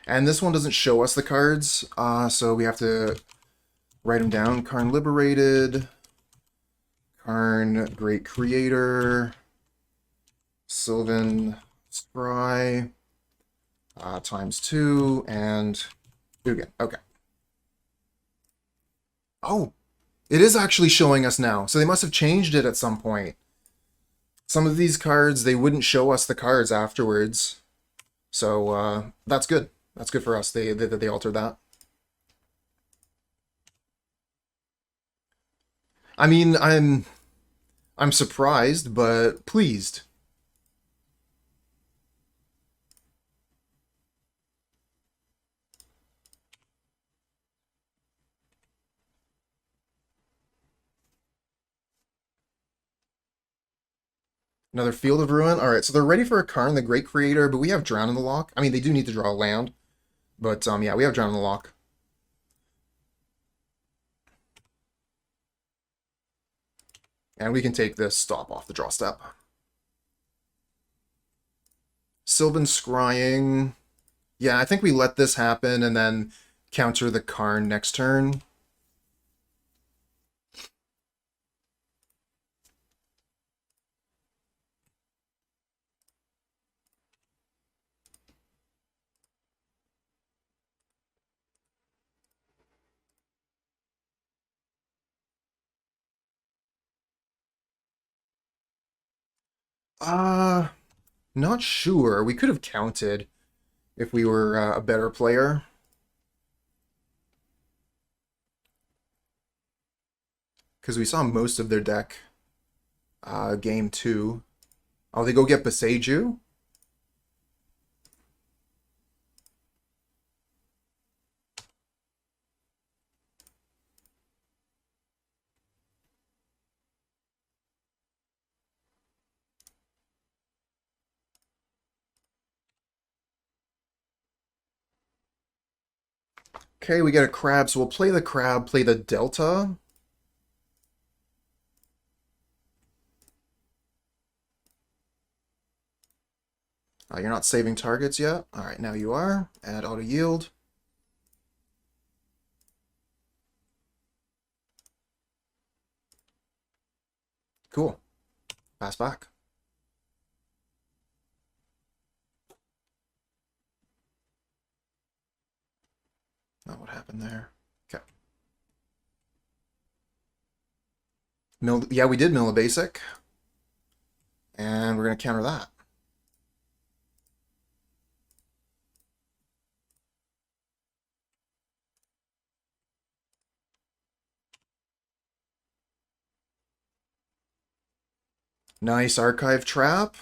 And this one doesn't show us the cards, so we have to write them down. Karn Liberated, Karn Great Creator, Sylvan Scry, ×2, and Ugin. Okay. Oh, it is actually showing us now. So they must have changed it at some point. Some of these cards, they wouldn't show us the cards afterwards. So that's good. That's good for us. They altered that. I mean, I'm surprised, but pleased. Another Field of Ruin. All right, so they're ready for a Karn, the Great Creator, but we have Drown in the Loch. I mean, they do need to draw land, but yeah, we have Drown in the Loch. And we can take this stop off the draw step. Sylvan Scrying. Yeah, I think we let this happen and then counter the Karn next turn. Not sure. We could have counted if we were a better player. Because we saw most of their deck game 2. Oh, they go get Beseiju? Okay, we get a crab, so we'll play the crab, play the Delta. You're not saving targets yet. All right, now you are. Add auto yield. Cool. Pass back. Oh, what happened there? Okay. Yeah, we did mill a basic. And we're going to counter that. Nice archive trap.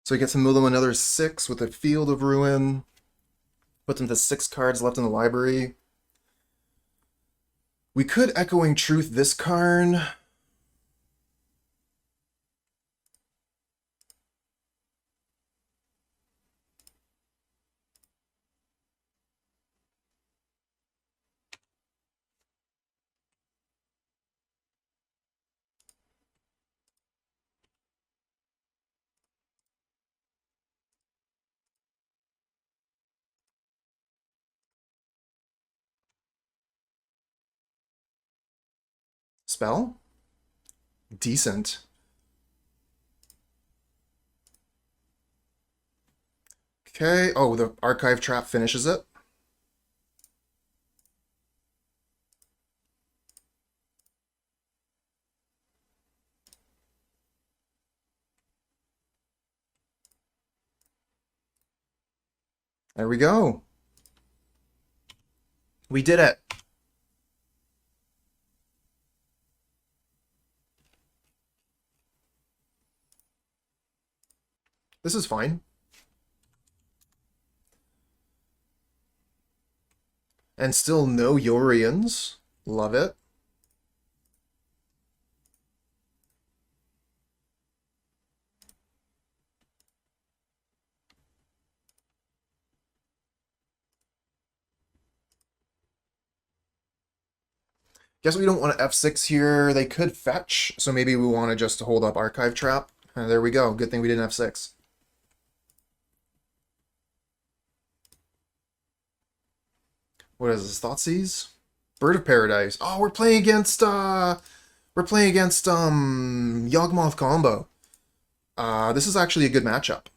So he gets to mill them another 6 with a Field of Ruin. Puts him to 6 cards left in the library. We could Echoing Truth this card. Spell? Decent. Okay. Oh, the archive trap finishes it. There we go. We did it. This is fine. And still no Yorians. Love it. Guess we don't want to F6 here. They could fetch, so maybe we want to just hold up Archive Trap. There we go. Good thing we didn't F6. What is this? Thoughtseize? Bird of Paradise. Oh, we're playing against Yawgmoth combo. This is actually a good matchup.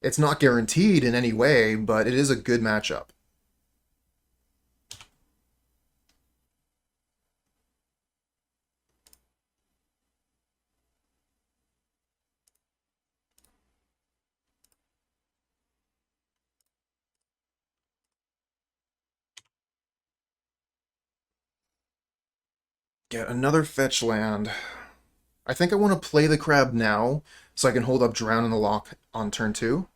It's not guaranteed in any way, but it is a good matchup. Get another fetch land. I think I want to play the crab now, so I can hold up Drown in the Loch on turn 2.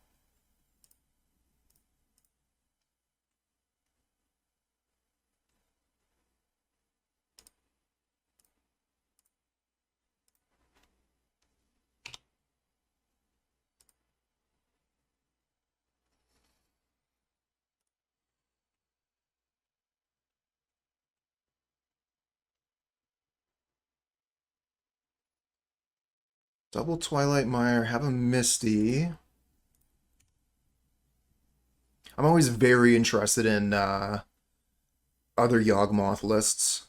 Double Twilight Mire, have a Misty. I'm always very interested in other Yawgmoth lists.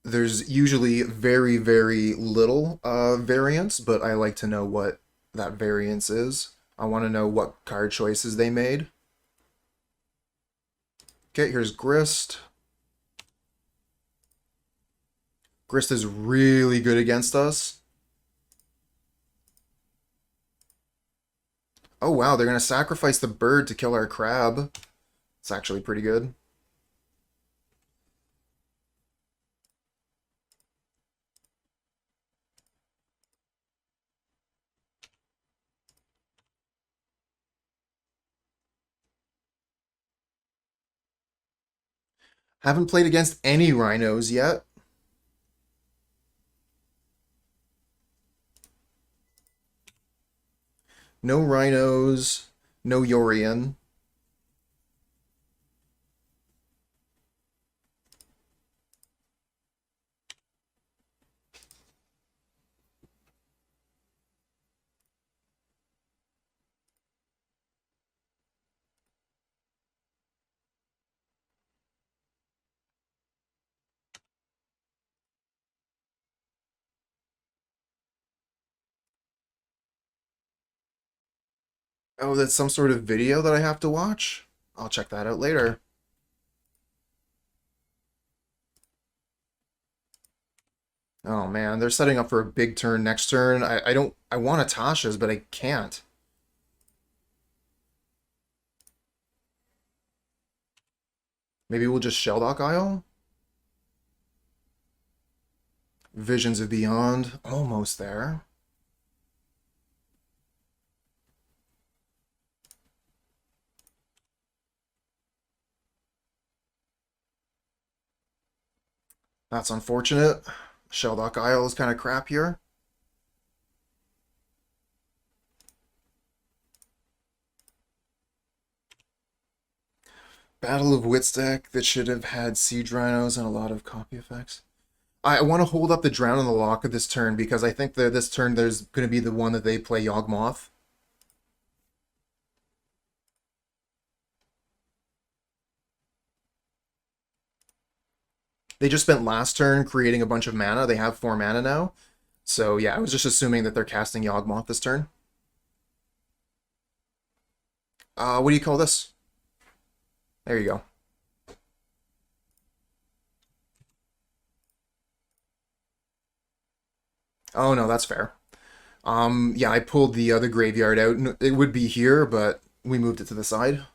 There's usually very, very little variance, but I like to know what that variance is. I want to know what card choices they made. Okay, here's Grist. Grist is really good against us. Oh wow, they're going to sacrifice the bird to kill our crab. It's actually pretty good. Haven't played against any rhinos yet. No rhinos, no Yorian. Oh, that's some sort of video that I have to watch? I'll check that out later. Oh man, they're setting up for a big turn next turn. I don't I want a Tasha's, but I can't. Maybe we'll just Shelldock Isle? Visions of Beyond. Almost there. That's unfortunate. Shelldock Isle is kind of crap here. Battle of Wits deck that should have had Siege Rhinos and a lot of copy effects. I want to hold up the Drown in the Loch of this turn because I think that this turn there's going to be the one that they play Yawgmoth. They just spent last turn creating a bunch of mana. They have 4 mana now. So yeah, I was just assuming that they're casting Yawgmoth this turn. What do you call this? There you go. Oh no, that's fair. Yeah, I pulled the other graveyard out. It would be here, but we moved it to the side.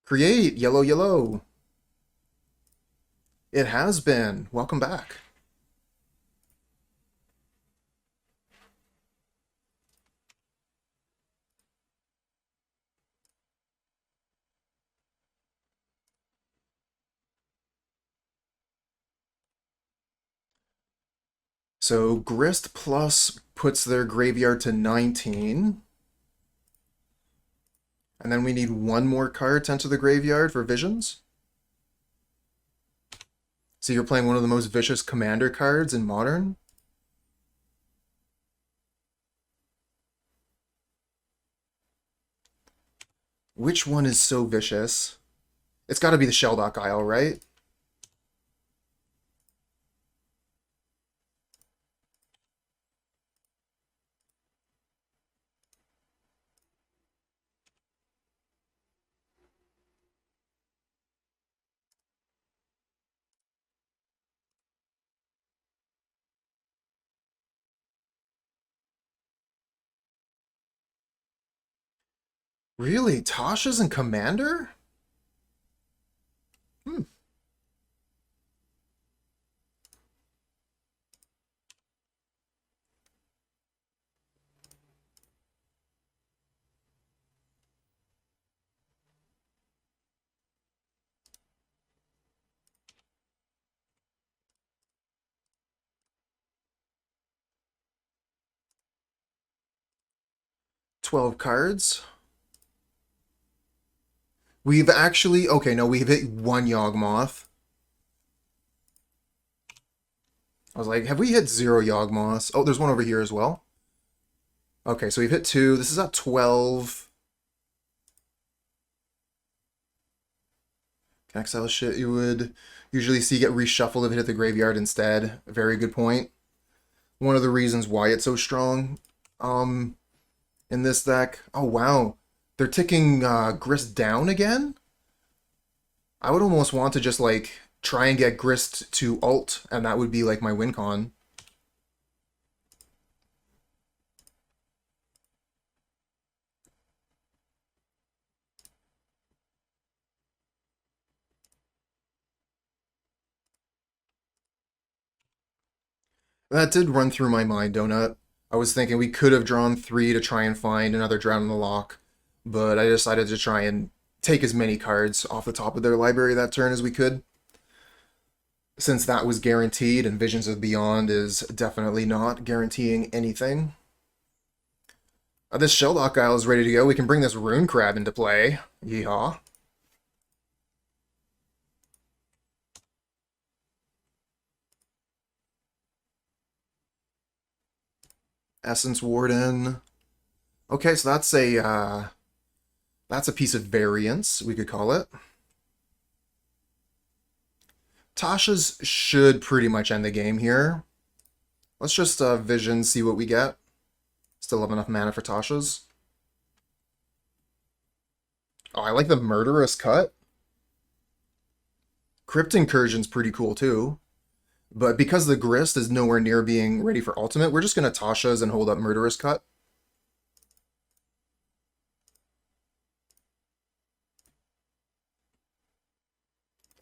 Create! Yellow, yellow! It has been. Welcome back. So Grist Plus puts their graveyard to 19. And then we need one more card to enter the graveyard for Visions. So you're playing one of the most vicious commander cards in Modern? Which one is so vicious? It's got to be the Shelldock Isle, right? Really? Tasha's in Commander? Hmm. 12 cards. We've actually... Okay, no, we've hit one Yawgmoth. I was like, have we hit 0 Yawgmoths? Oh, there's one over here as well. Okay, so we've hit 2. This is at 12. Exile shit you would usually see get reshuffled if it hit the graveyard instead. Very good point. One of the reasons why it's so strong in this deck. Oh, wow. They're ticking Grist down again? I would almost want to just, like, try and get Grist to ult, and that would be, like, my win con. That did run through my mind, Donut. I was thinking we could have drawn 3 to try and find another Drown in the Loch, but I decided to try and take as many cards off the top of their library that turn as we could. Since that was guaranteed, and Visions of Beyond is definitely not guaranteeing anything. This Shelldock Isle is ready to go. We can bring this Rune Crab into play. Yeehaw. Essence Warden. Okay, so that's a piece of variance, we could call it. Tasha's should pretty much end the game here. Let's just Vision, see what we get. Still have enough mana for Tasha's. Oh, I like the Murderous Cut. Crypt Incursion's pretty cool too. But because the Grist is nowhere near being ready for ultimate, we're just going to Tasha's and hold up Murderous Cut.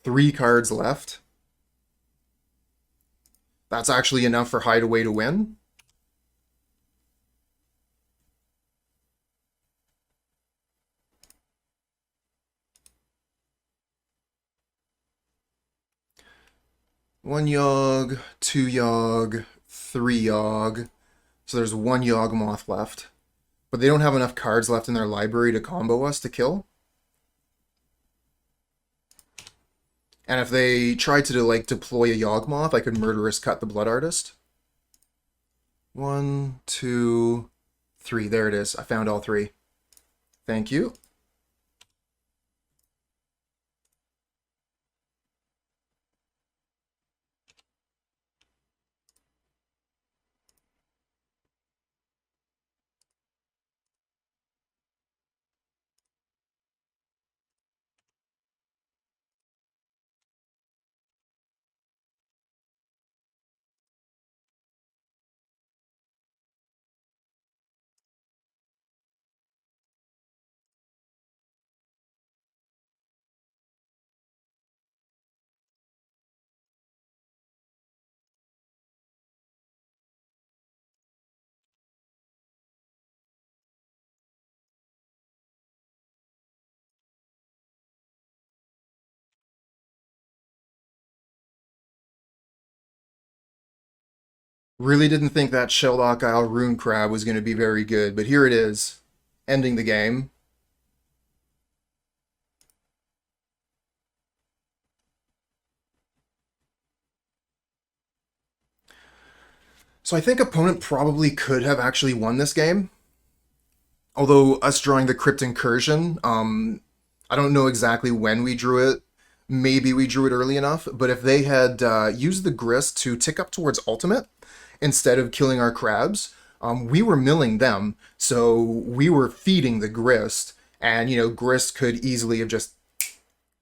Three cards left. That's actually enough for Hideaway to win. One Yawg, 2 Yawg, 3 Yawg. So there's 1 Yawgmoth left. But they don't have enough cards left in their library to combo us to kill. And if they tried to like deploy a Yawgmoth, I could Murderous Cut the Blood Artist. 1, 2, 3. There it is. I found all 3. Thank you. Really didn't think that Shelldock Isle Rune Crab was going to be very good, but here it is, ending the game. So I think opponent probably could have actually won this game. Although us drawing the Crypt Incursion, I don't know exactly when we drew it. Maybe we drew it early enough, but if they had used the Grist to tick up towards ultimate instead of killing our crabs, we were milling them, so we were feeding the Grist, and, you know, Grist could easily have just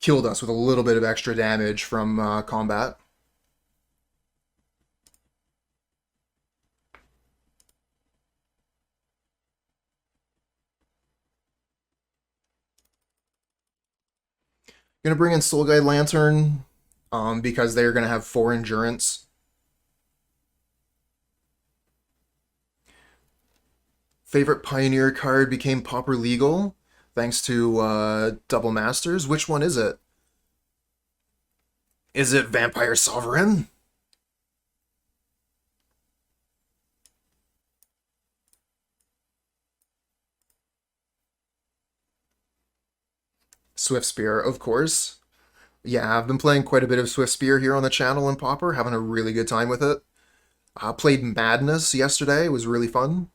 killed us with a little bit of extra damage from combat. Gonna bring in Soul Guide Lantern, because they're gonna have 4 endurance. Favorite Pioneer card became Pauper legal, thanks to Double Masters. Which one is it? Is it Vampire Sovereign? Swift Spear, of course. Yeah, I've been playing quite a bit of Swift Spear here on the channel and Pauper, having a really good time with it. Played Madness yesterday. It was really fun.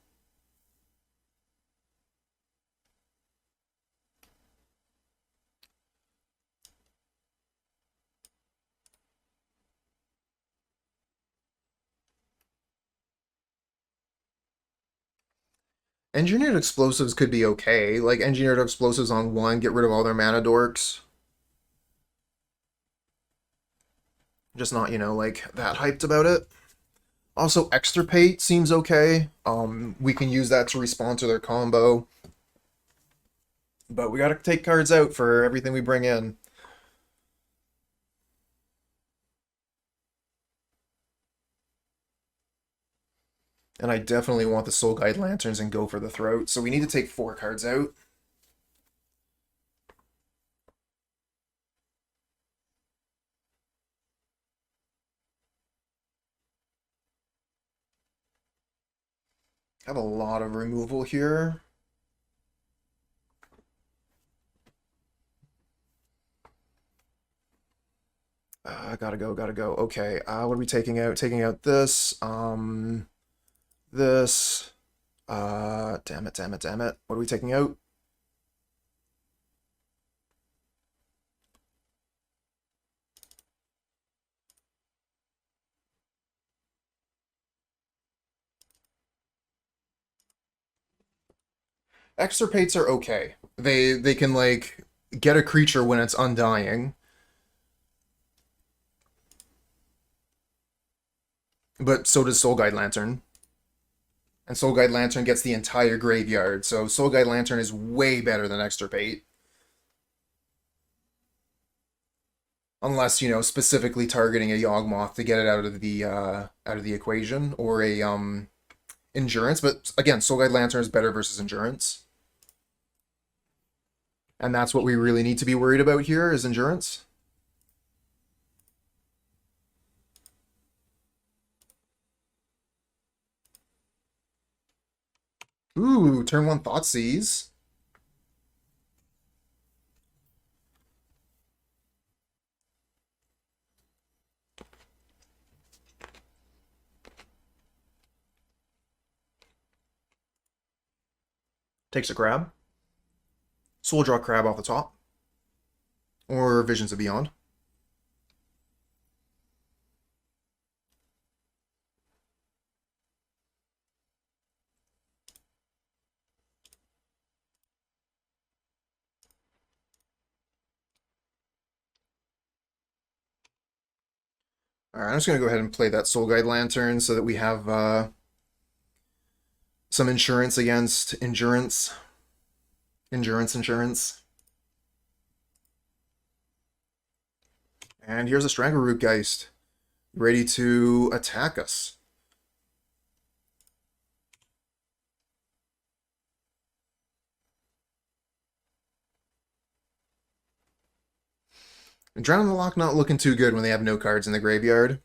Engineered explosives could be okay. Like, engineered explosives on one, get rid of all their mana dorks. Just not, like, that hyped about it. Also, Extirpate seems okay. We can use that to respond to their combo. But we gotta take cards out for everything we bring in. And I definitely want the Soul Guide Lanterns and go for the Throat. So we need to take 4 cards out. Have a lot of removal here. Gotta go, gotta go. Okay, what are we taking out? Taking out this, this, damn it, damn it, damn it. What are we taking out? Extirpates are okay. They can, like, get a creature when it's undying. But so does Soul Guide Lantern. And Soul Guide Lantern gets the entire graveyard, so Soul Guide Lantern is way better than Extirpate. Unless, specifically targeting a Yawgmoth to get it out of the equation, or a Endurance. But again, Soul Guide Lantern is better versus Endurance. And that's what we really need to be worried about here, is Endurance. Ooh, turn 1 Thoughtseize. Takes a crab. Soul Draw Crab off the top. Or Visions of Beyond. Alright, I'm just going to go ahead and play that Soul Guide Lantern so that we have some insurance against Endurance. Insurance. And here's a Strangleroot Geist, ready to attack us. And Drown in the Loch not looking too good when they have no cards in the graveyard.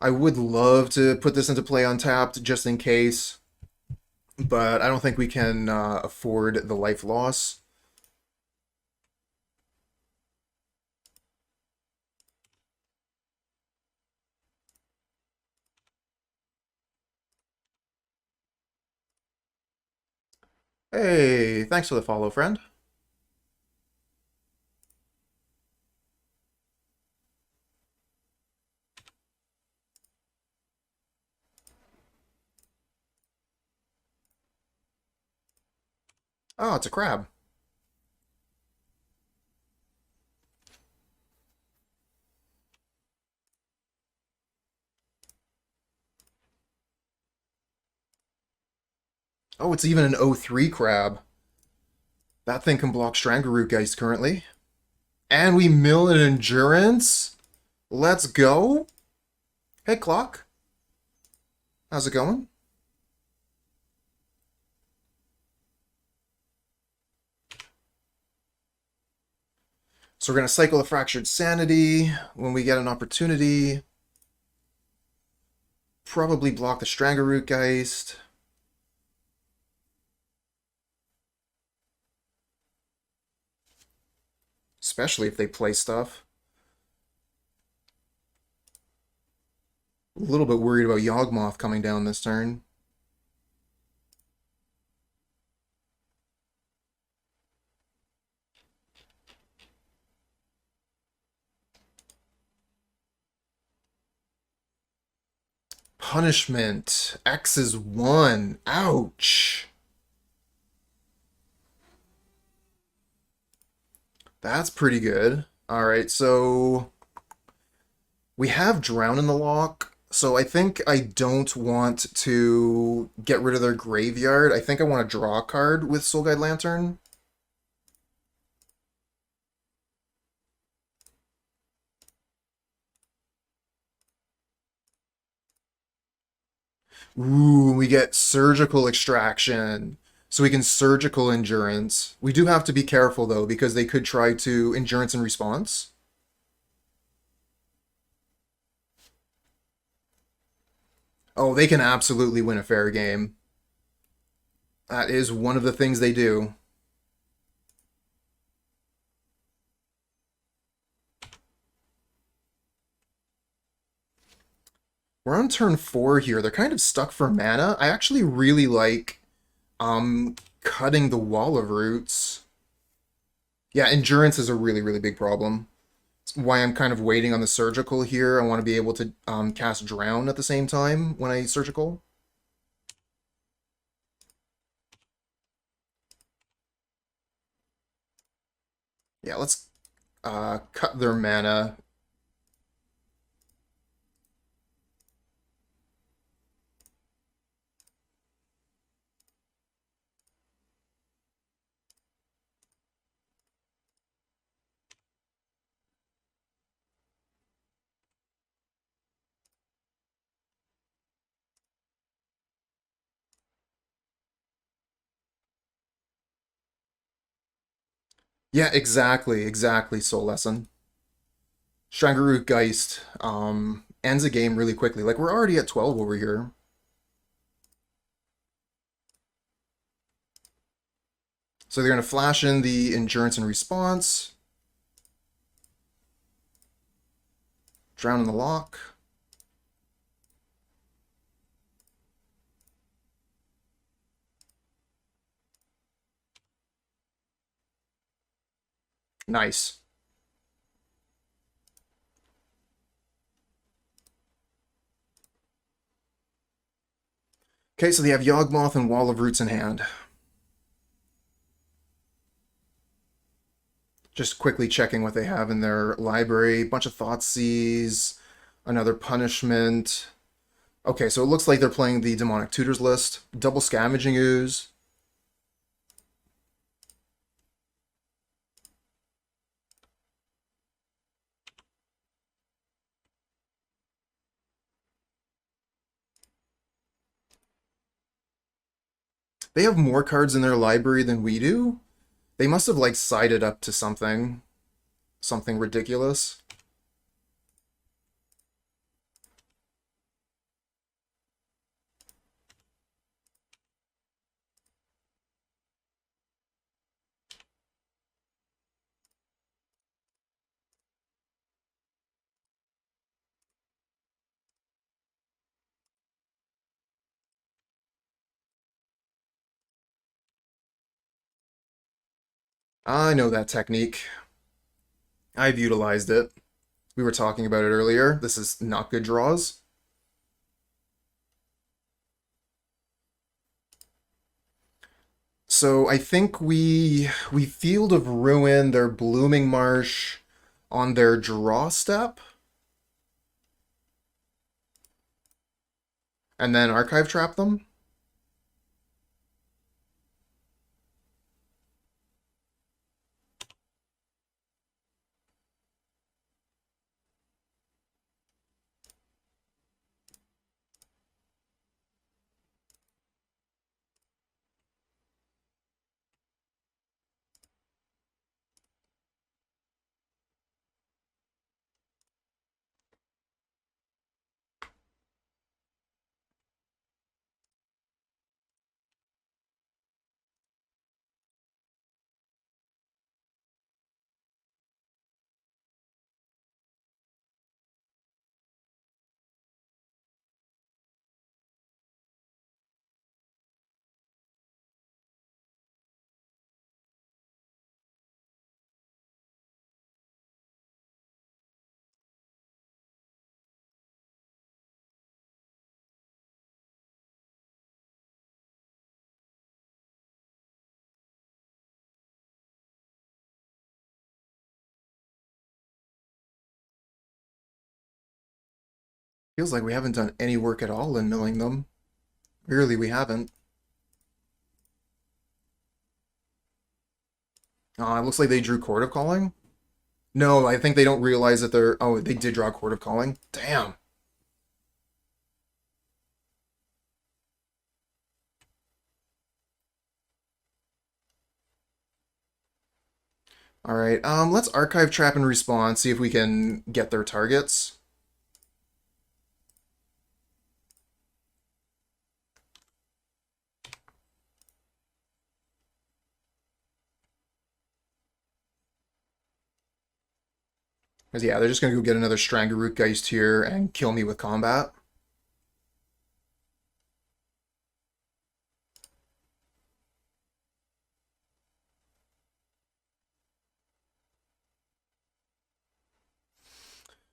I would love to put this into play untapped just in case, but I don't think we can afford the life loss. Hey, thanks for the follow, friend. Oh, it's a crab. Oh, it's even an 0-3 crab. That thing can block Strangleroot Geist currently. And we mill an Endurance? Let's go. Hey, Clock. How's it going? So we're going to cycle the Fractured Sanity when we get an opportunity. Probably block the Strangleroot Geist. especially if they play stuff. A little bit worried about Yawgmoth coming down this turn. Punishment. X is 1. Ouch. That's pretty good. Alright, so we have Drown in the Loch, so I think I don't want to get rid of their graveyard. I think I want to draw a card with Soul Guide Lantern. Ooh, we get Surgical Extraction. So we can Surgical Endurance. We do have to be careful, though, because they could try to Endurance in response. Oh, they can absolutely win a fair game. That is one of the things they do. We're on turn 4 here. They're kind of stuck for mana. I actually really like cutting the Wall of Roots. Yeah, Endurance is a really, really big problem. It's why I'm kind of waiting on the Surgical here. I want to be able to cast Drown at the same time when I Surgical. Yeah, let's cut their mana. Yeah, exactly, Soul Lesson. Strangaroo Geist ends a game really quickly. Like, we're already at 12 over here. So they're going to flash in the Endurance and Response. Drown in the Loch. Nice. Okay, so they have Yawgmoth and Wall of Roots in hand. Just quickly checking what they have in their library. Bunch of Thoughtseize, another Punishment. Okay, so it looks like they're playing the Demonic Tutors list. Double Scavenging Ooze. They have more cards in their library than we do. They must have, like, sided up to something. Something ridiculous. I know that technique. I've utilized it. We were talking about it earlier. This is not good draws. So I think we Field of Ruin their Blooming Marsh on their draw step, and then Archive Trap them. Feels like we haven't done any work at all in milling them. Really, we haven't. It looks like they drew Court of Calling. No, I think they don't realize that they're... Oh, they did draw Court of Calling. Damn. Alright, let's Archive, Trap, and Respawn, see if we can get their targets. Because, yeah, they're just going to go get another Strangarut Geist here and kill me with combat.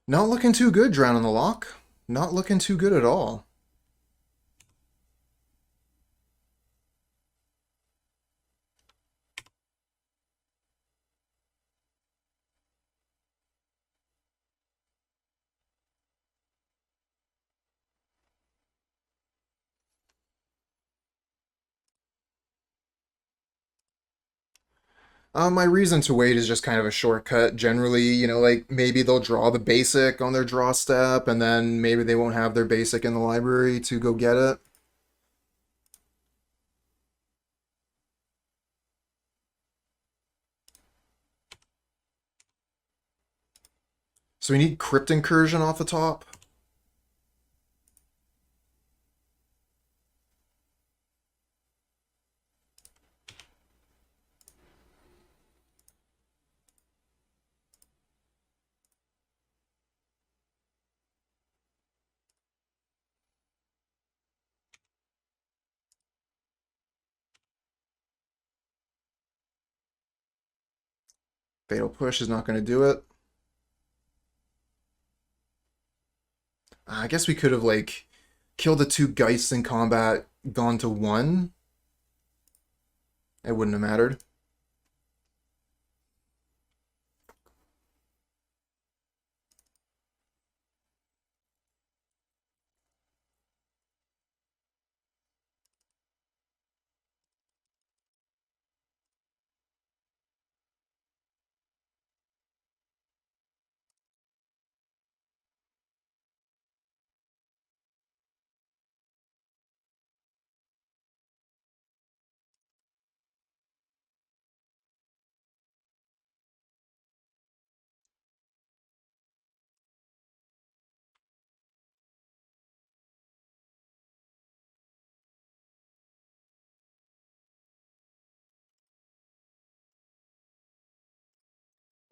Not looking too good, Drown in the Loch. Not looking too good at all. My reason to wait is just kind of a shortcut. Generally, you know, like maybe they'll draw the basic on their draw step, and then maybe they won't have their basic in the library to go get it. So we need Crypt Incursion off the top. Fatal Push is not going to do it. I guess we could have, like, killed the two Geists in combat, gone to one. It wouldn't have mattered.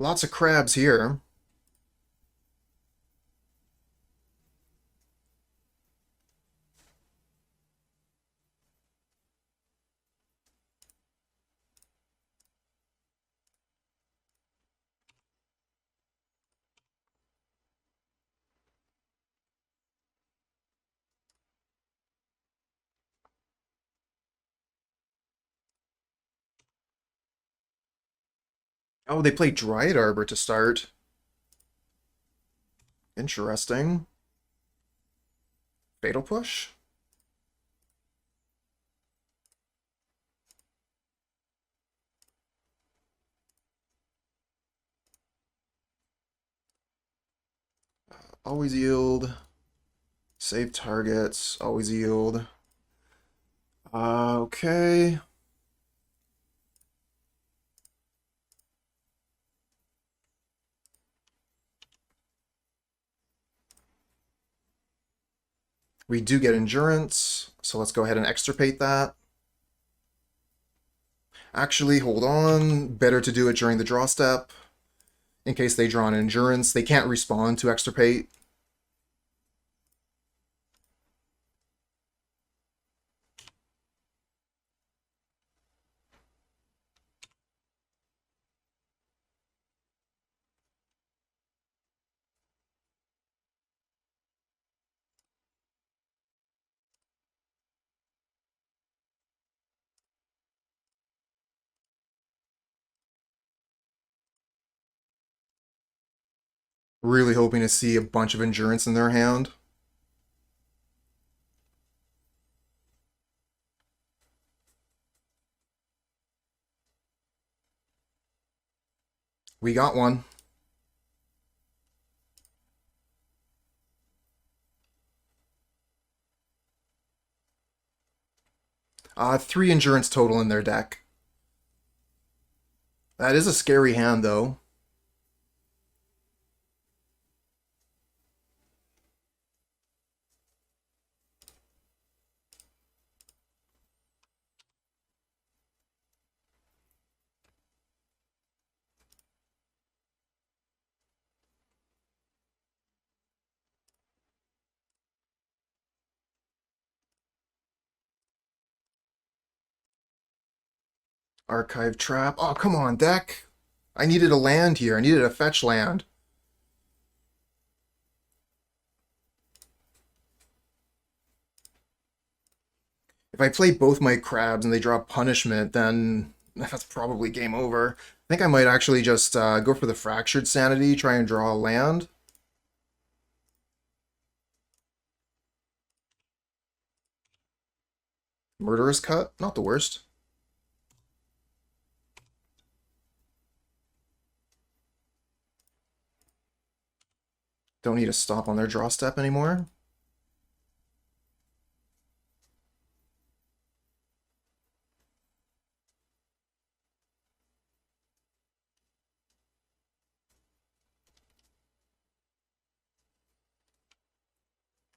Lots of crabs here. Oh, they play Dryad Arbor to start. Interesting. Fatal Push? Always yield. Save targets. Always yield. Okay. We do get Endurance, so let's go ahead and Extirpate that. Actually, hold on. Better to do it during the draw step. In case they draw an Endurance, they can't respond to Extirpate. Really hoping to see a bunch of Endurance in their hand. We got one. Three endurance total in their deck. That is a scary hand, though. Archive Trap. Oh, come on, deck. I needed a land here. I needed a fetch land. If I play both my crabs and they draw punishment, then that's probably game over. I think I might actually just go for the Fractured Sanity, try and draw a land. Murderous Cut, not the worst. Don't need to stop on their draw step anymore.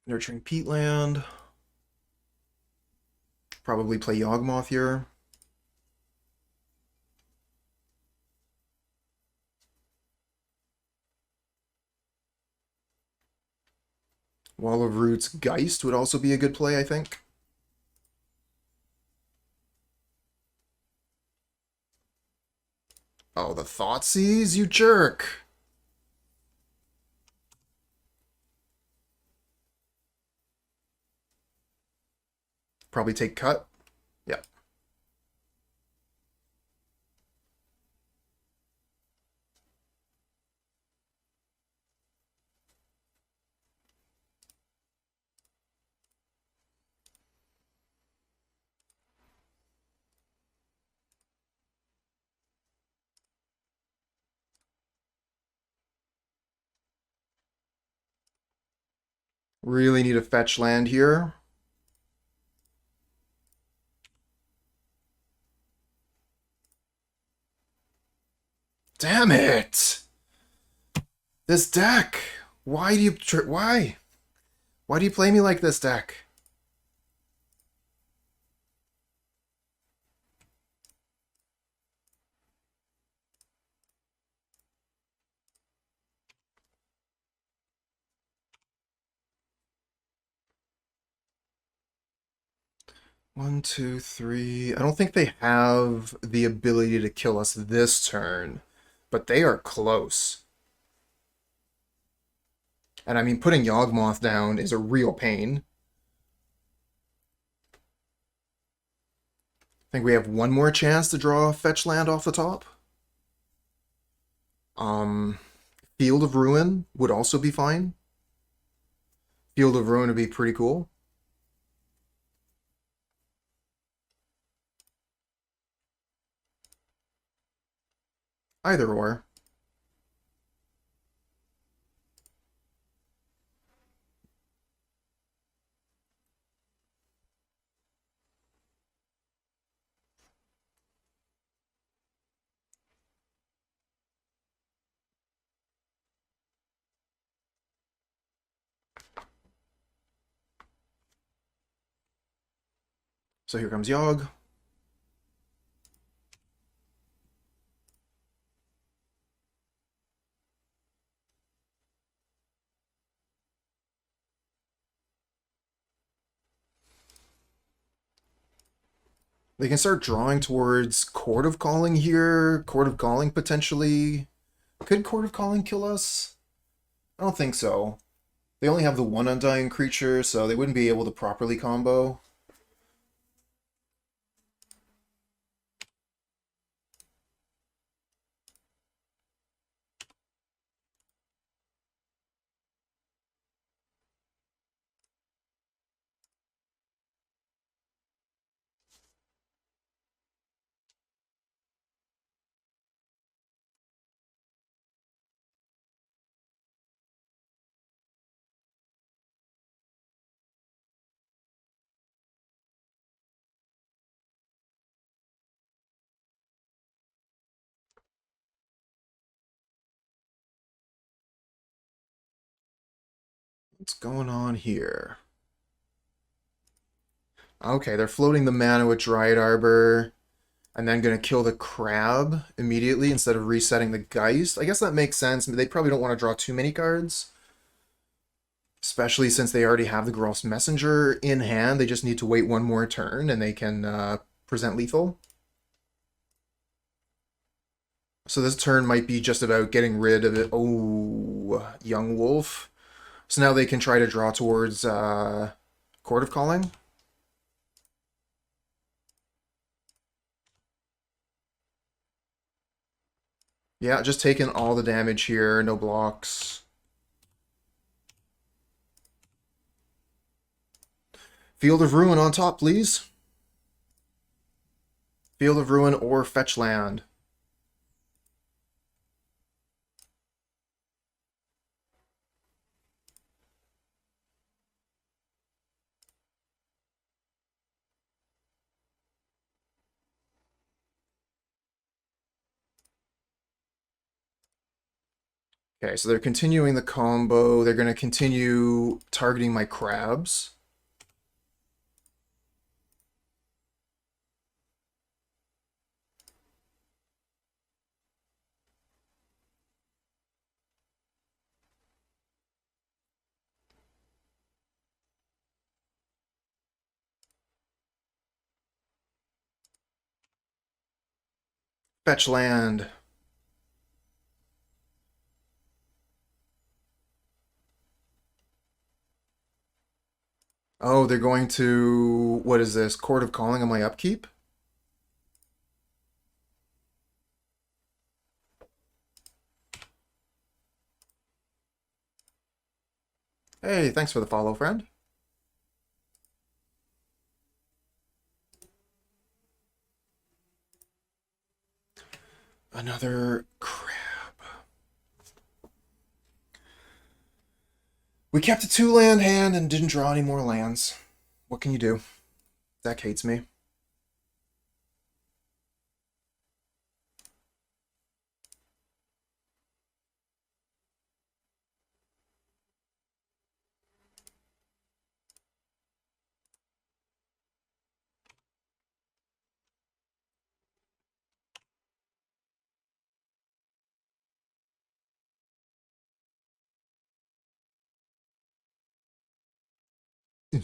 Nurturing Peatland. Probably play Yawgmoth here. Wall of Roots Geist would also be a good play, I think. Oh, the Thoughtseize, you jerk! Probably take cut. Yeah. Really need a fetch land here. Damn it! This deck! Why do you... Why? Why do you play me like this, deck? One, two, three. I don't think they have the ability to kill us this turn, but they are close. And I mean, putting Yawgmoth down is a real pain. I think we have one more chance to draw a fetch land off the top. Field of Ruin would also be fine. Field of Ruin would be pretty cool. Either or. So here comes Yawg. They can start drawing towards Court of Calling here. Court of Calling potentially. Could Court of Calling kill us? I don't think so. They only have the one Undying creature, so they wouldn't be able to properly combo. What's going on here? Okay, they're floating the mana with Dryad Arbor, and then going to kill the crab immediately instead of resetting the Geist. I guess that makes sense. They probably don't want to draw too many cards, especially since they already have the Gross Messenger in hand. They just need to wait one more turn, and they can present lethal. So this turn might be just about getting rid of it. Oh, Young Wolf. So now they can try to draw towards Court of Calling. Yeah, just taking all the damage here, no blocks. Field of Ruin on top, please. Field of Ruin or fetch land. Okay, so they're continuing the combo. They're going to continue targeting my crabs. Fetch land. Oh, they're going to... What is this? Court of Calling on my upkeep? Hey, thanks for the follow, friend. Another crab. We kept a 2-land hand and didn't draw any more lands. What can you do? Deck hates me. The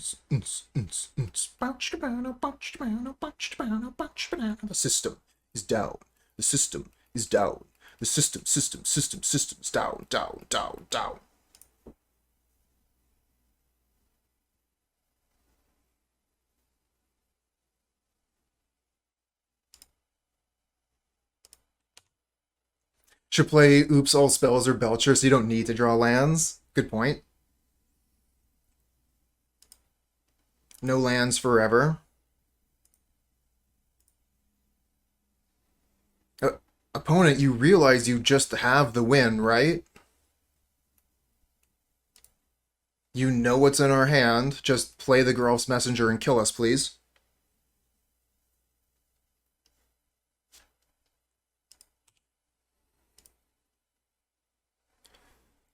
system is down. The system is down. The system's down, down, down, down. Should play Oops All Spells or Belcher so you don't need to draw lands. Good point. No lands forever. Opponent, you realize you just have the win, right? You know what's in our hand. Just play the Gross Messenger and kill us, please.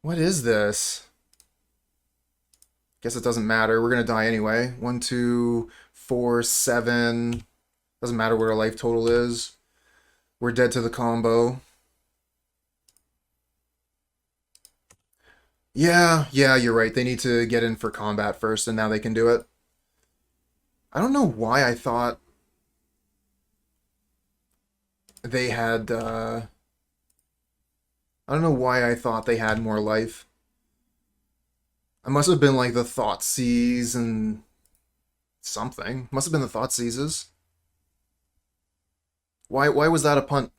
What is this? Guess it doesn't matter. We're gonna die anyway. 1, 2, 4, 7. Doesn't matter what our life total is. We're dead to the combo. Yeah, you're right. They need to get in for combat first, and now they can do it. I don't know why I thought they had, I don't know why I thought they had more life. I must have been like the Thoughtseize and something. Must have been the Thoughtseizes. Why was that a punt?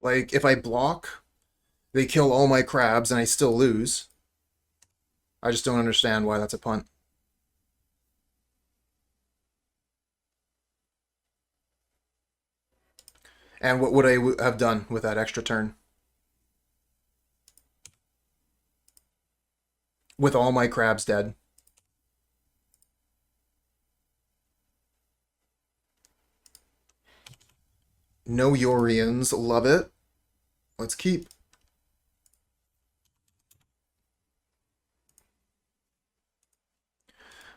Like, if I block, they kill all my crabs and I still lose. I just don't understand why that's a punt. And what would I have done with that extra turn? With all my crabs dead. No Yorians, love it. Let's keep.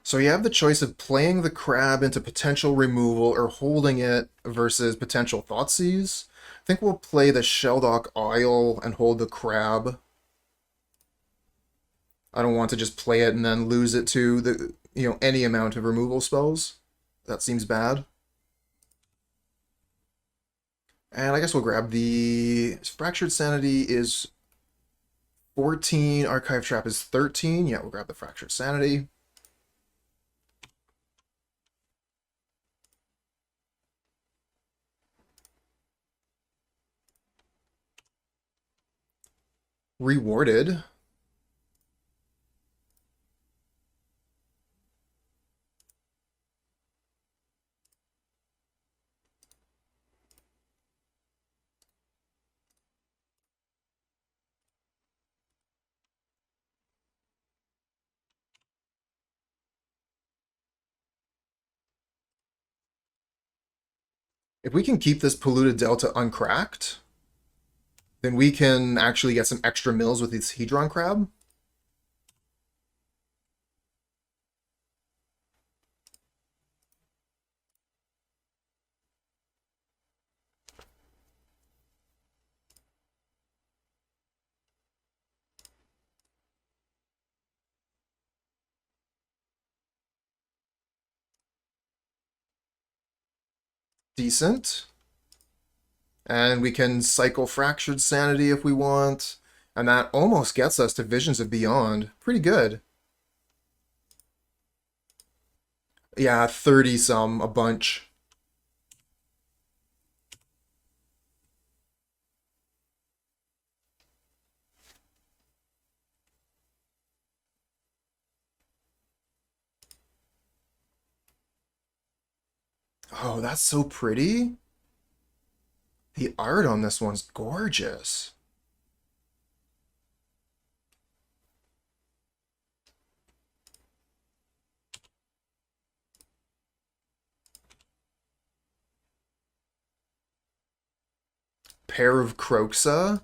So you have the choice of playing the crab into potential removal or holding it versus potential Thoughtseize. I think we'll play the Shelldock Isle and hold the crab. I don't want to just play it and then lose it to the any amount of removal spells. That seems bad. And I guess we'll grab the Fractured Sanity is 14, Archive Trap is 13. Yeah, we'll grab the Fractured Sanity. Rewarded. If we can keep this Polluted Delta uncracked, then we can actually get some extra mills with this Hedron Crab. Decent. And we can cycle Fractured Sanity if we want. And that almost gets us to Visions of Beyond. Pretty good. Yeah, 30-some, a bunch. Oh, that's so pretty. The art on this one's gorgeous. Pair of Croxa.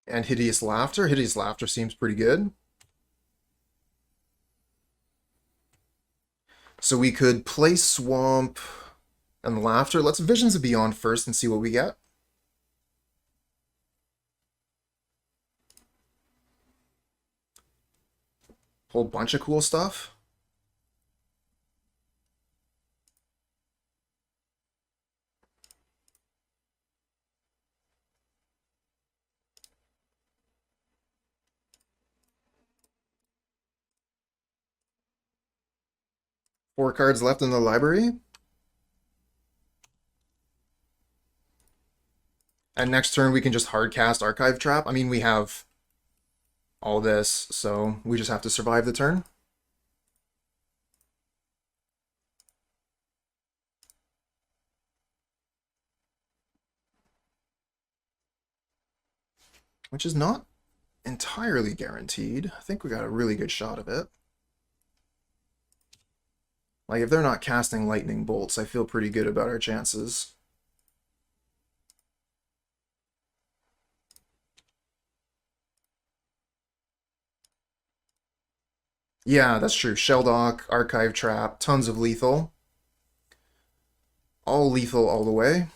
And Hideous Laughter. Hideous Laughter seems pretty good. So we could play Swamp and Laughter. Let's Visions of Beyond first and see what we get. Whole bunch of cool stuff. Four cards left in the library. And next turn we can just hardcast Archive Trap. I mean, we have all this, so we just have to survive the turn. Which is not entirely guaranteed. I think we got a really good shot of it. Like, if they're not casting lightning bolts, I feel pretty good about our chances. Yeah, that's true. Shelldock, Archive Trap, tons of lethal. All lethal all the way.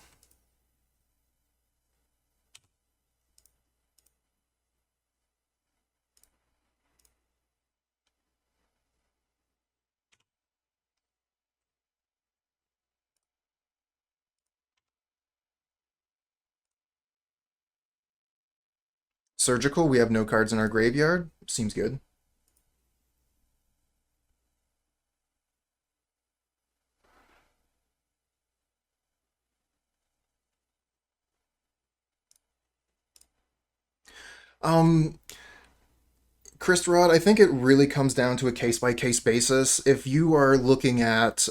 Surgical, we have no cards in our graveyard. Seems good. Um, Chris Rod, I think it really comes down to a case by case basis. If you are looking at,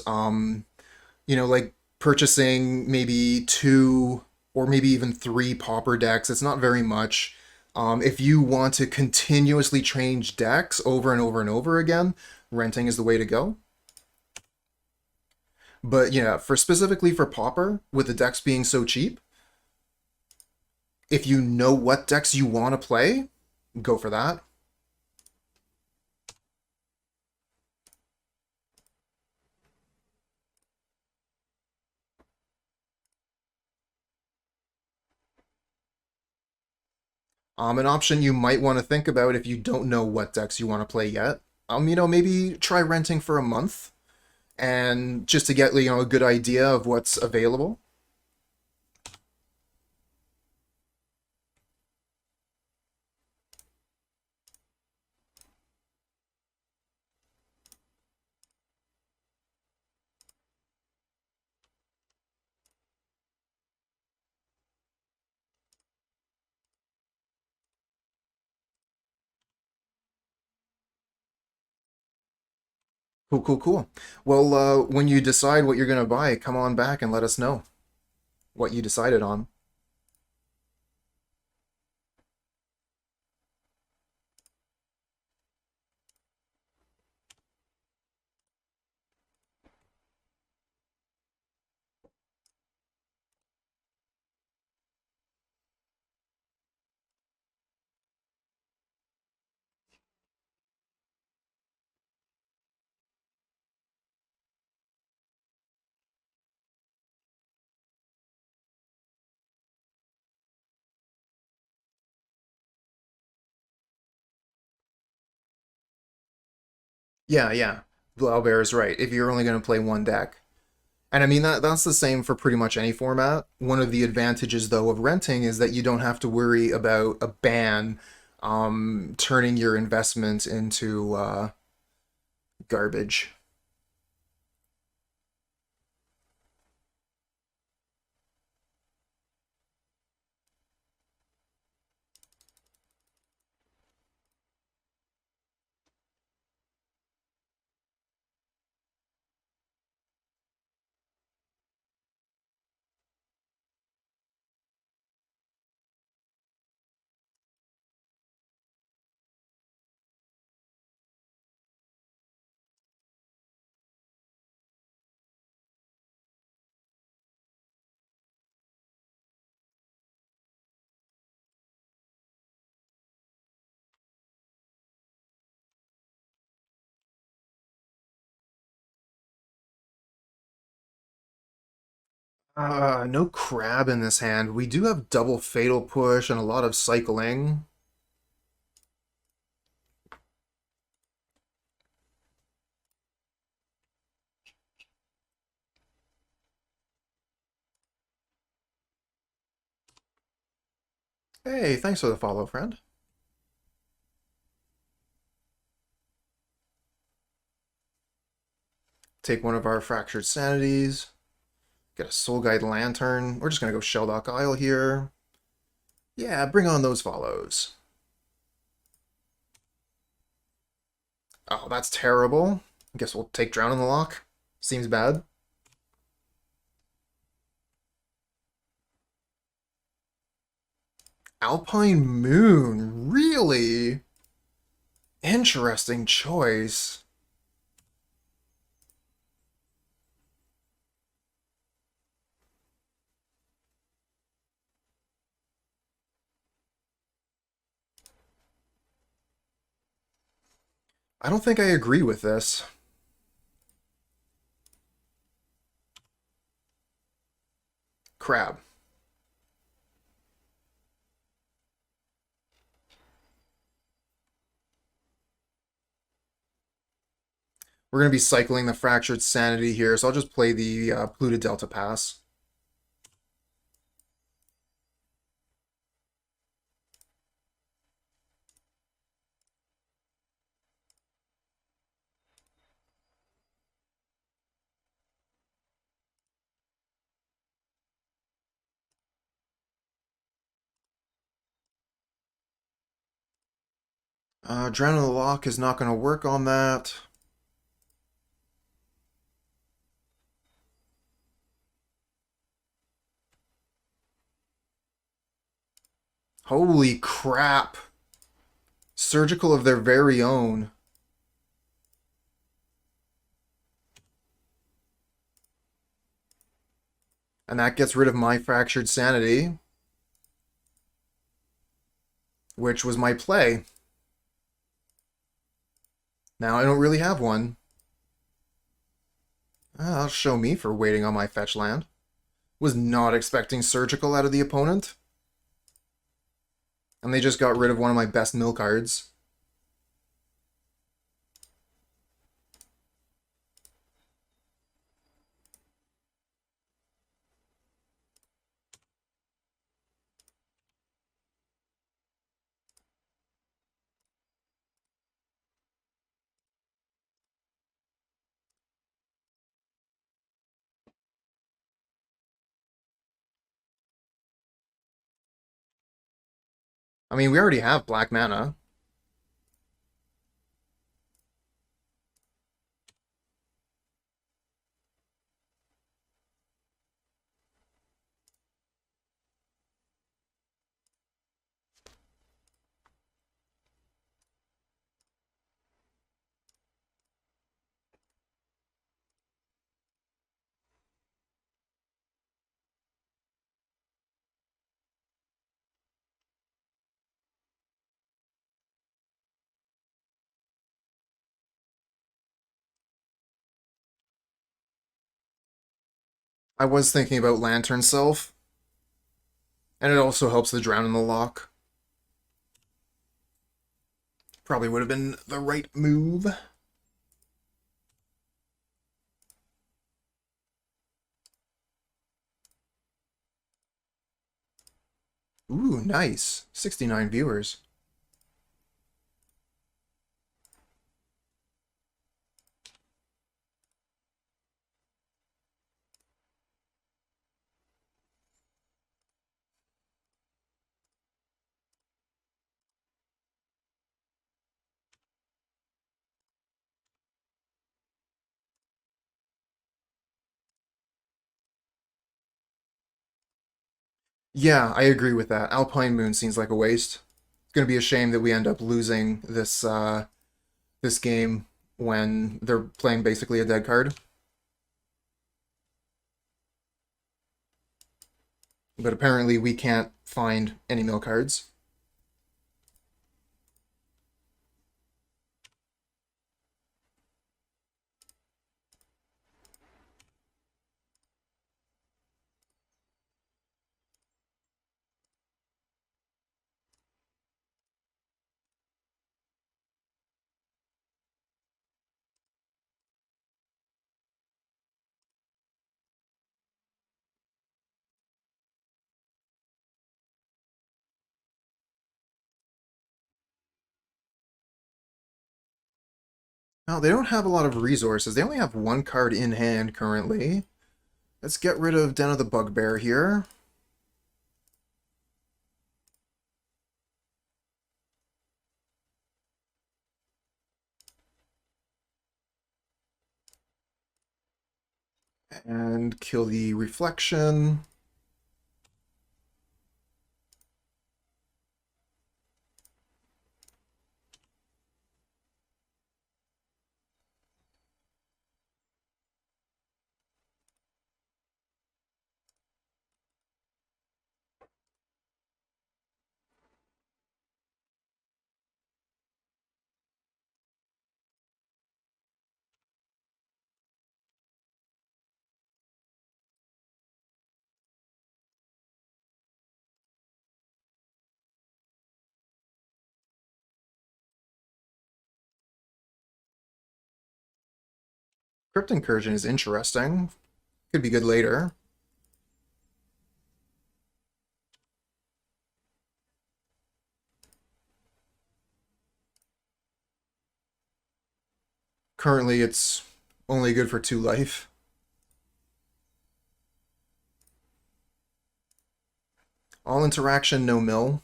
like purchasing maybe two or maybe even three pauper decks, it's not very much. If you want to continuously change decks over and over and over again, renting is the way to go. But yeah, for specifically for pauper, with the decks being so cheap, if you know what decks you want to play, go for that. An option you might want to think about if you don't know what decks you want to play yet. Maybe try renting for a month and just to get, a good idea of what's available. Cool, cool, cool. Well, when you decide what you're going to buy, come on back and let us know what you decided on. Yeah, yeah. Bear is right. If you're only going to play one deck. And I mean that's the same for pretty much any format. One of the advantages though of renting is that you don't have to worry about a ban turning your investment into garbage. No crab in this hand. We do have double fatal push and a lot of cycling. Hey, thanks for the follow, friend. Take one of our Fractured Sanities. Get a Soul Guide Lantern. We're just gonna go Shelldock Isle here. Yeah, bring on those follows. Oh, that's terrible. I guess we'll take Drown in the Loch. Seems bad. Alpine Moon, really? Interesting choice. I don't think I agree with this. Crab. We're going to be cycling the Fractured Sanity here, so I'll just play the Polluted Delta pass. Drown in the Loch is not going to work on that. Holy crap. Surgical of their very own. And that gets rid of my Fractured Sanity, which was my play. Now I don't really have one. I'll show me for waiting on my fetch land. Was not expecting Surgical out of the opponent. And they just got rid of one of my best mill cards. I mean, we already have black mana. I was thinking about Lantern Self. And it also helps the Drown in the Loch. Probably would have been the right move. Ooh, nice. 69 viewers. Yeah, I agree with that. Alpine Moon seems like a waste. It's going to be a shame that we end up losing this game when they're playing basically a dead card. But apparently we can't find any mill cards. Now, they don't have a lot of resources. They only have one card in hand currently. Let's get rid of Den of the Bugbear here. And kill the Reflection. Crypt Incursion is interesting. Could be good later. Currently, it's only good for 2 life. All interaction, no mill.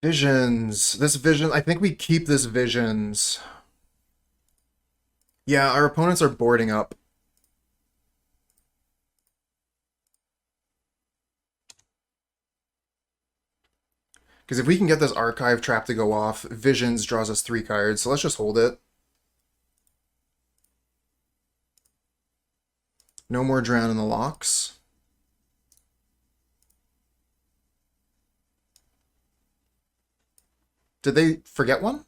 Visions. This vision, I think we keep this visions. Yeah, our opponents are boarding up. Because if we can get this archive trap to go off, Visions draws us 3 cards, so let's just hold it. No more drown in the locks. Did they forget one?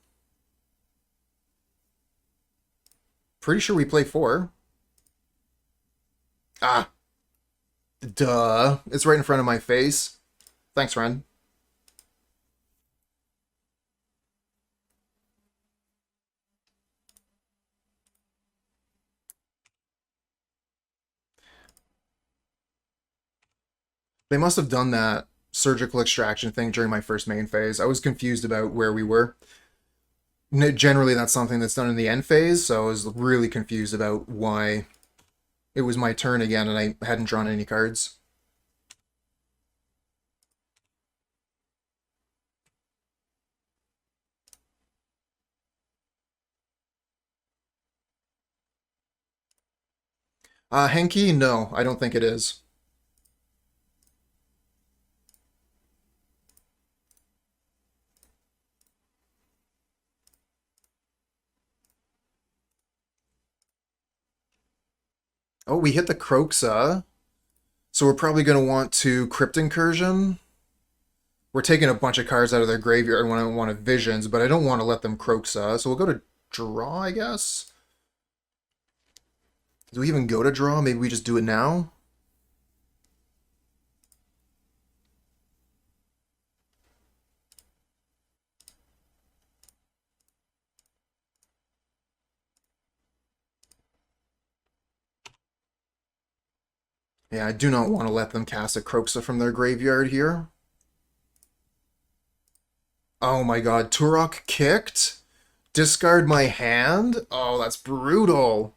Pretty sure we play 4. Ah. Duh. It's right in front of my face. Thanks, friend. They must have done that surgical extraction thing during my first main phase. I was confused about where we were. Generally, that's something that's done in the end phase, so I was really confused about why it was my turn again and I hadn't drawn any cards. Henki? No, I don't think it is. Oh, we hit the Kroxa. So we're probably going to want to Crypt Incursion. We're taking a bunch of cards out of their graveyard when I want to Visions, but I don't want to let them Kroxa. So we'll go to draw, I guess? Do we even go to draw? Maybe we just do it now? Yeah, I do not want to let them cast a Kroxa from their graveyard here. Oh my god, Turok kicked? Discard my hand? Oh, that's brutal.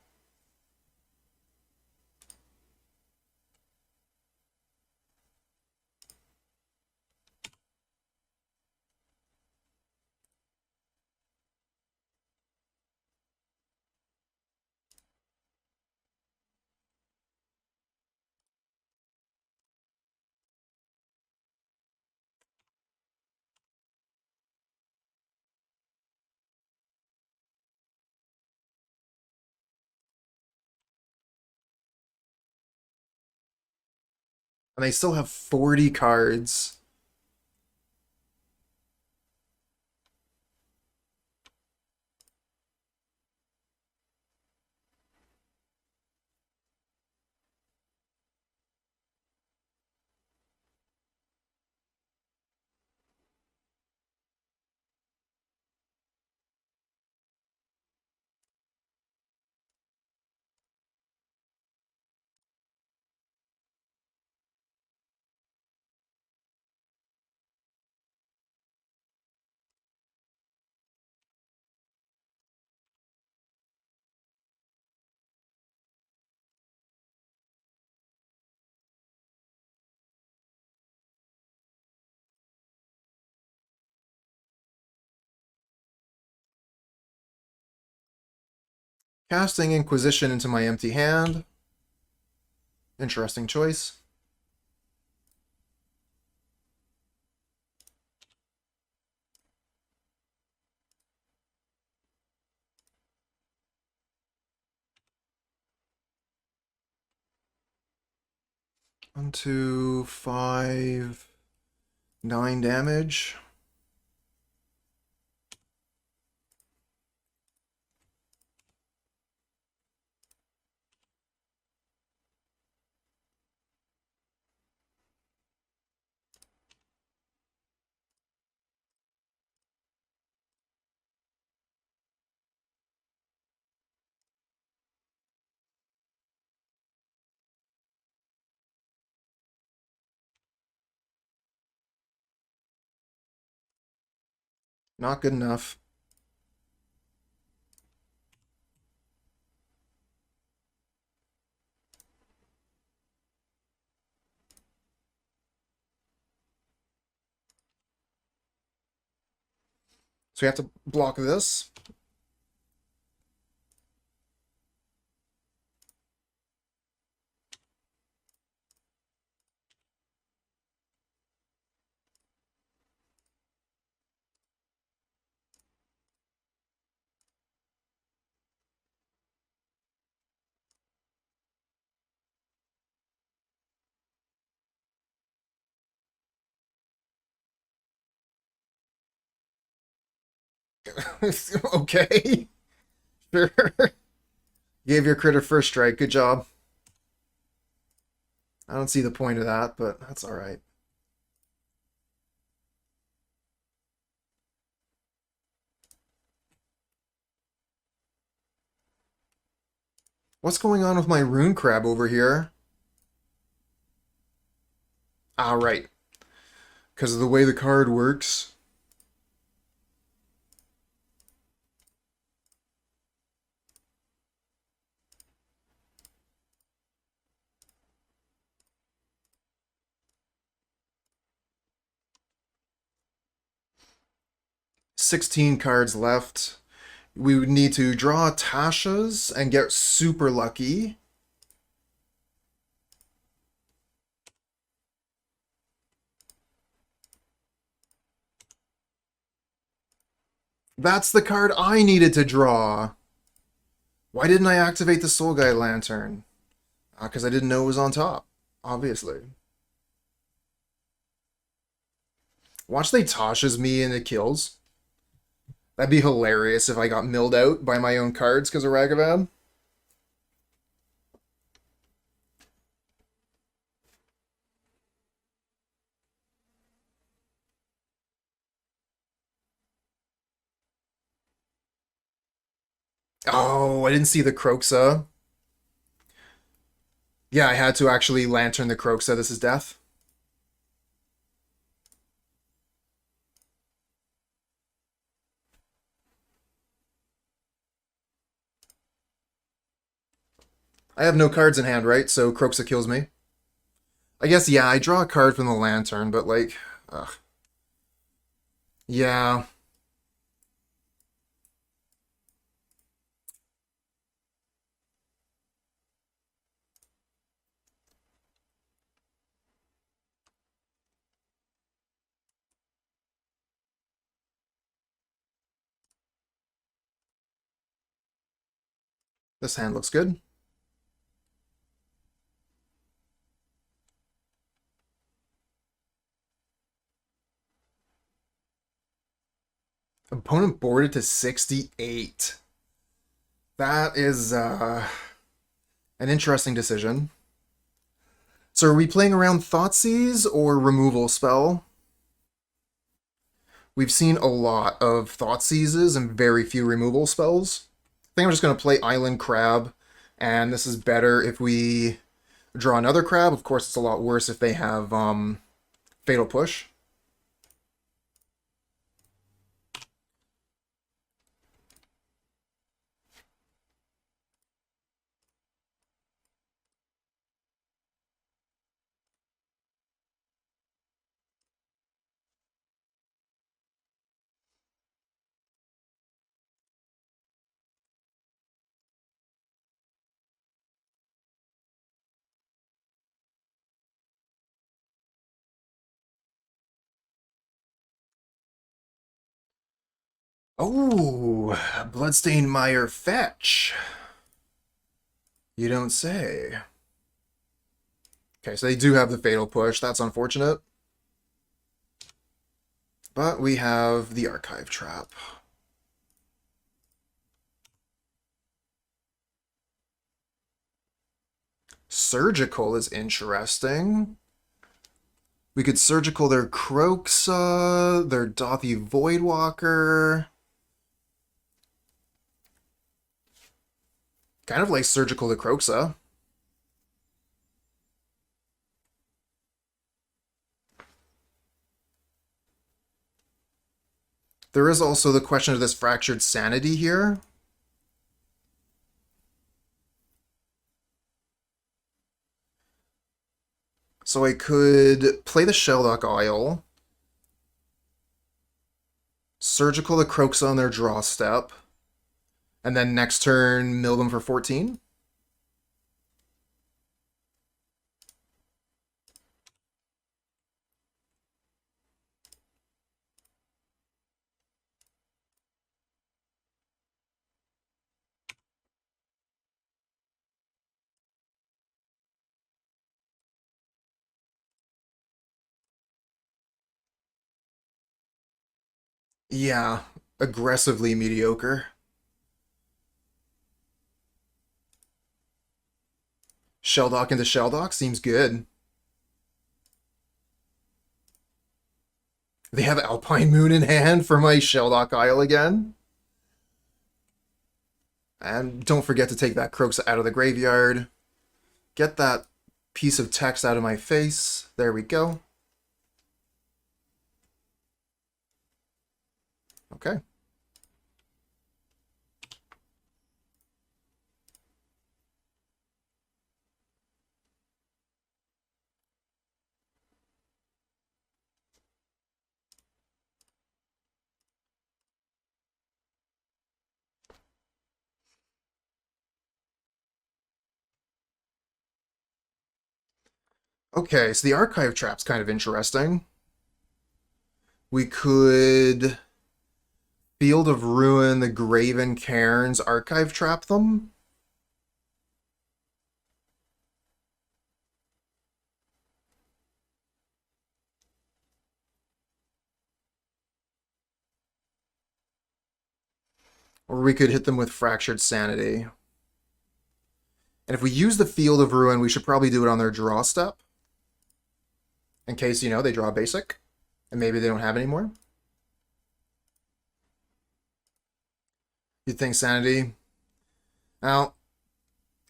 And they still have 40 cards. Casting Inquisition into my empty hand. Interesting choice. One, two, 5, 9 damage. Not good enough. So we have to block this. Okay. Sure. Gave your critter first strike. Good job. I don't see the point of that, but that's alright. What's going on with my Rune Crab over here? Ah, right. Because of the way the card works. "16 cards left. We would need to draw Tasha's and get super lucky. That's the card I needed to draw. Why didn't I activate the Soul Guide Lantern? Because I didn't know it was on top, obviously. Watch they Tasha's me and it kills. That'd be hilarious if I got milled out by my own cards because of Ragavan. Oh, I didn't see the Kroxa. Yeah, I had to actually Lantern the Kroxa. This is death. I have no cards in hand, right? So Kroxa kills me. I guess, yeah, I draw a card from the Lantern, but like, ugh. Yeah. This hand looks good. Opponent boarded to 68. That is an interesting decision. So are we playing around Thoughtseize or removal spell? We've seen a lot of Thoughtseizes and very few removal spells. I think I'm just going to play Island Crab, and this is better if we draw another crab. Of course, it's a lot worse if they have Fatal Push. Oh, Bloodstained Mire Fetch. You don't say. Okay, so they do have the Fatal Push. That's unfortunate. But we have the Archive Trap. Surgical is interesting. We could Surgical their Kroxa, their Dothy Voidwalker. Kind of like Surgical the Kroxa. There is also the question of this Fractured Sanity here. So I could play the Shelldock Isle. Surgical the Croaks on their draw step. And then next turn, mill them for 14. Yeah, aggressively mediocre. Shelldock into Shelldock seems good. They have Alpine Moon in hand for my Shelldock Isle again. And don't forget to take that Croaks out of the graveyard. Get that piece of text out of my face. There we go. Okay. Okay, so the archive trap's kind of interesting. We could Field of Ruin, the Graven Cairns, archive trap them. Or we could hit them with Fractured Sanity. And if we use the Field of Ruin, we should probably do it on their draw step. In case, you know, they draw basic. And maybe they don't have any more. You'd think Sanity. Well,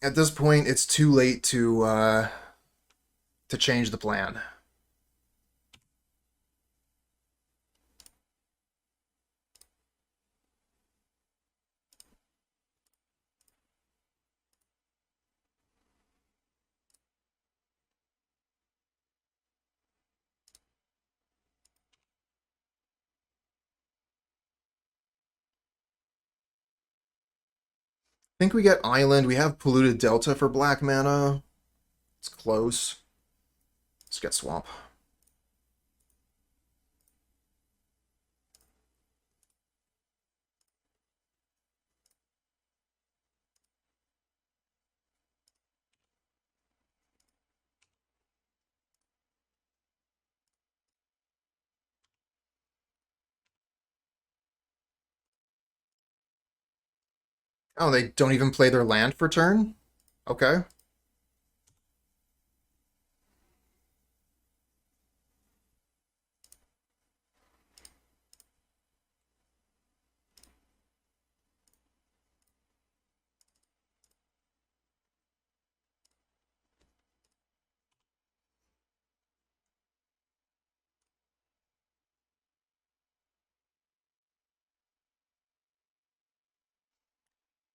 at this point, it's too late to change the plan. I think we get Island. We have Polluted Delta for black mana. It's close. Let's get Swamp. Oh, they don't even play their land for turn? Okay.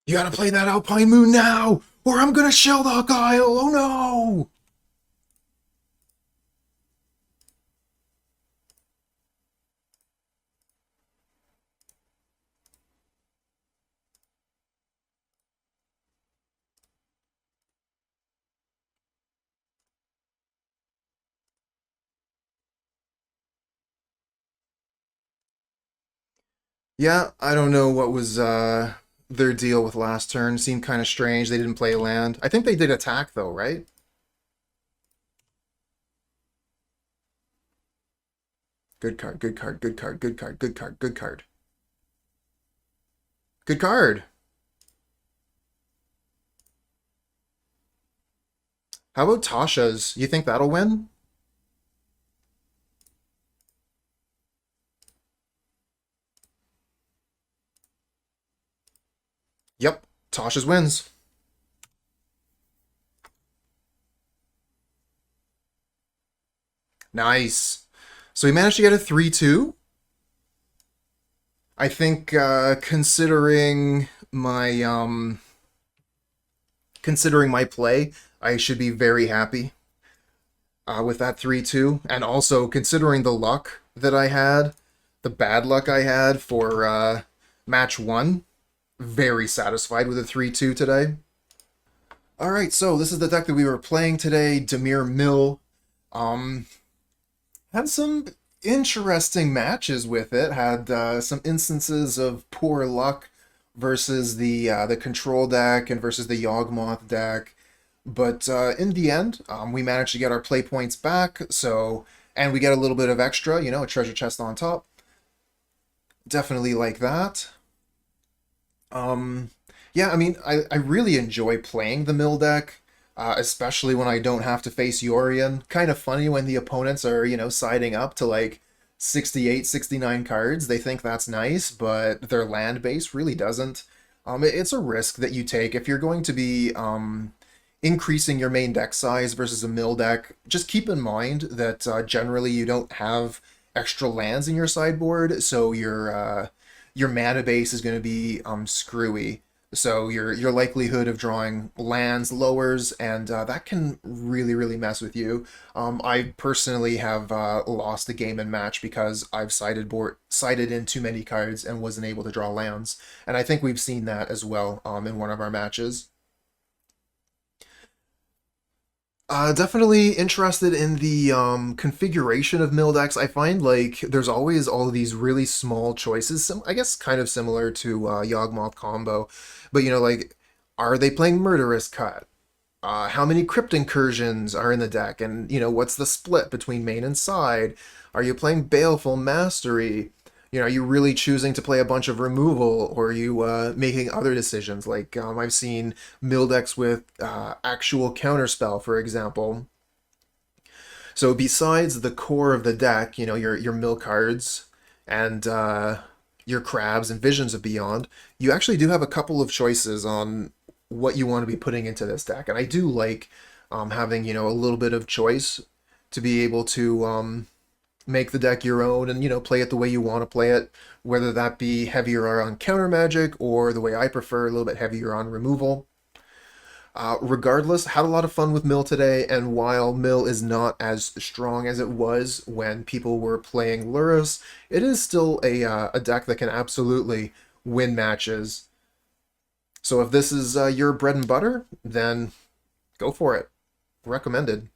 You gotta play that Alpine Moon now, or I'm gonna Shelldock Isle! Oh no! Yeah, I don't know what was their deal with last turn. Seemed kind of strange. They didn't play land. I think they did attack though, right? Good card, good card, good card, good card, good card, good card. Good card. How about Tasha's? You think that'll win? Yep, Tasha's wins. Nice. So we managed to get a 3-2. I think considering my play, I should be very happy with that 3-2. And also considering the luck that I had, the bad luck I had for match 1. Very satisfied with a 3-2 today. Alright, so this is the deck that we were playing today, Dimir Mill. Had some interesting matches with it. Had some instances of poor luck versus the control deck and versus the Yawgmoth deck. But in the end, we managed to get our play points back, and we get a little bit of extra, you know, a treasure chest on top. Definitely like that. Yeah, I mean, I really enjoy playing the mill deck, especially when I don't have to face Yorion. Kind of funny when the opponents are, you know, siding up to like 68, 69 cards. They think that's nice, but their land base really doesn't. It's a risk that you take if you're going to be increasing your main deck size versus a mill deck. Just keep in mind that generally you don't have extra lands in your sideboard, so your mana base is going to be screwy. So your likelihood of drawing lands lowers, and that can really mess with you. I personally have lost a game and match because I've sided in too many cards and wasn't able to draw lands, and I think we've seen that as well in one of our matches. Definitely interested in the configuration of mill decks. I find like there's always all of these really small choices. I guess kind of similar to Yawgmoth combo, but you know, like, are they playing Murderous Cut? How many Crypt Incursions are in the deck, and you know, what's the split between main and side? Are you playing Baleful Mastery? You know, are you really choosing to play a bunch of removal, or are you making other decisions? Like, I've seen mill decks with actual counterspell, for example. So besides the core of the deck, you know, your mill cards and your crabs and visions of beyond, you actually do have a couple of choices on what you want to be putting into this deck. And I do like having, you know, a little bit of choice to be able to make the deck your own and, you know, play it the way you want to play it, whether that be heavier on counter magic or the way I prefer, a little bit heavier on removal. Regardless, had a lot of fun with Mill today, and while Mill is not as strong as it was when people were playing Lurrus, it is still a deck that can absolutely win matches. So if this is your bread and butter, then go for it. Recommended.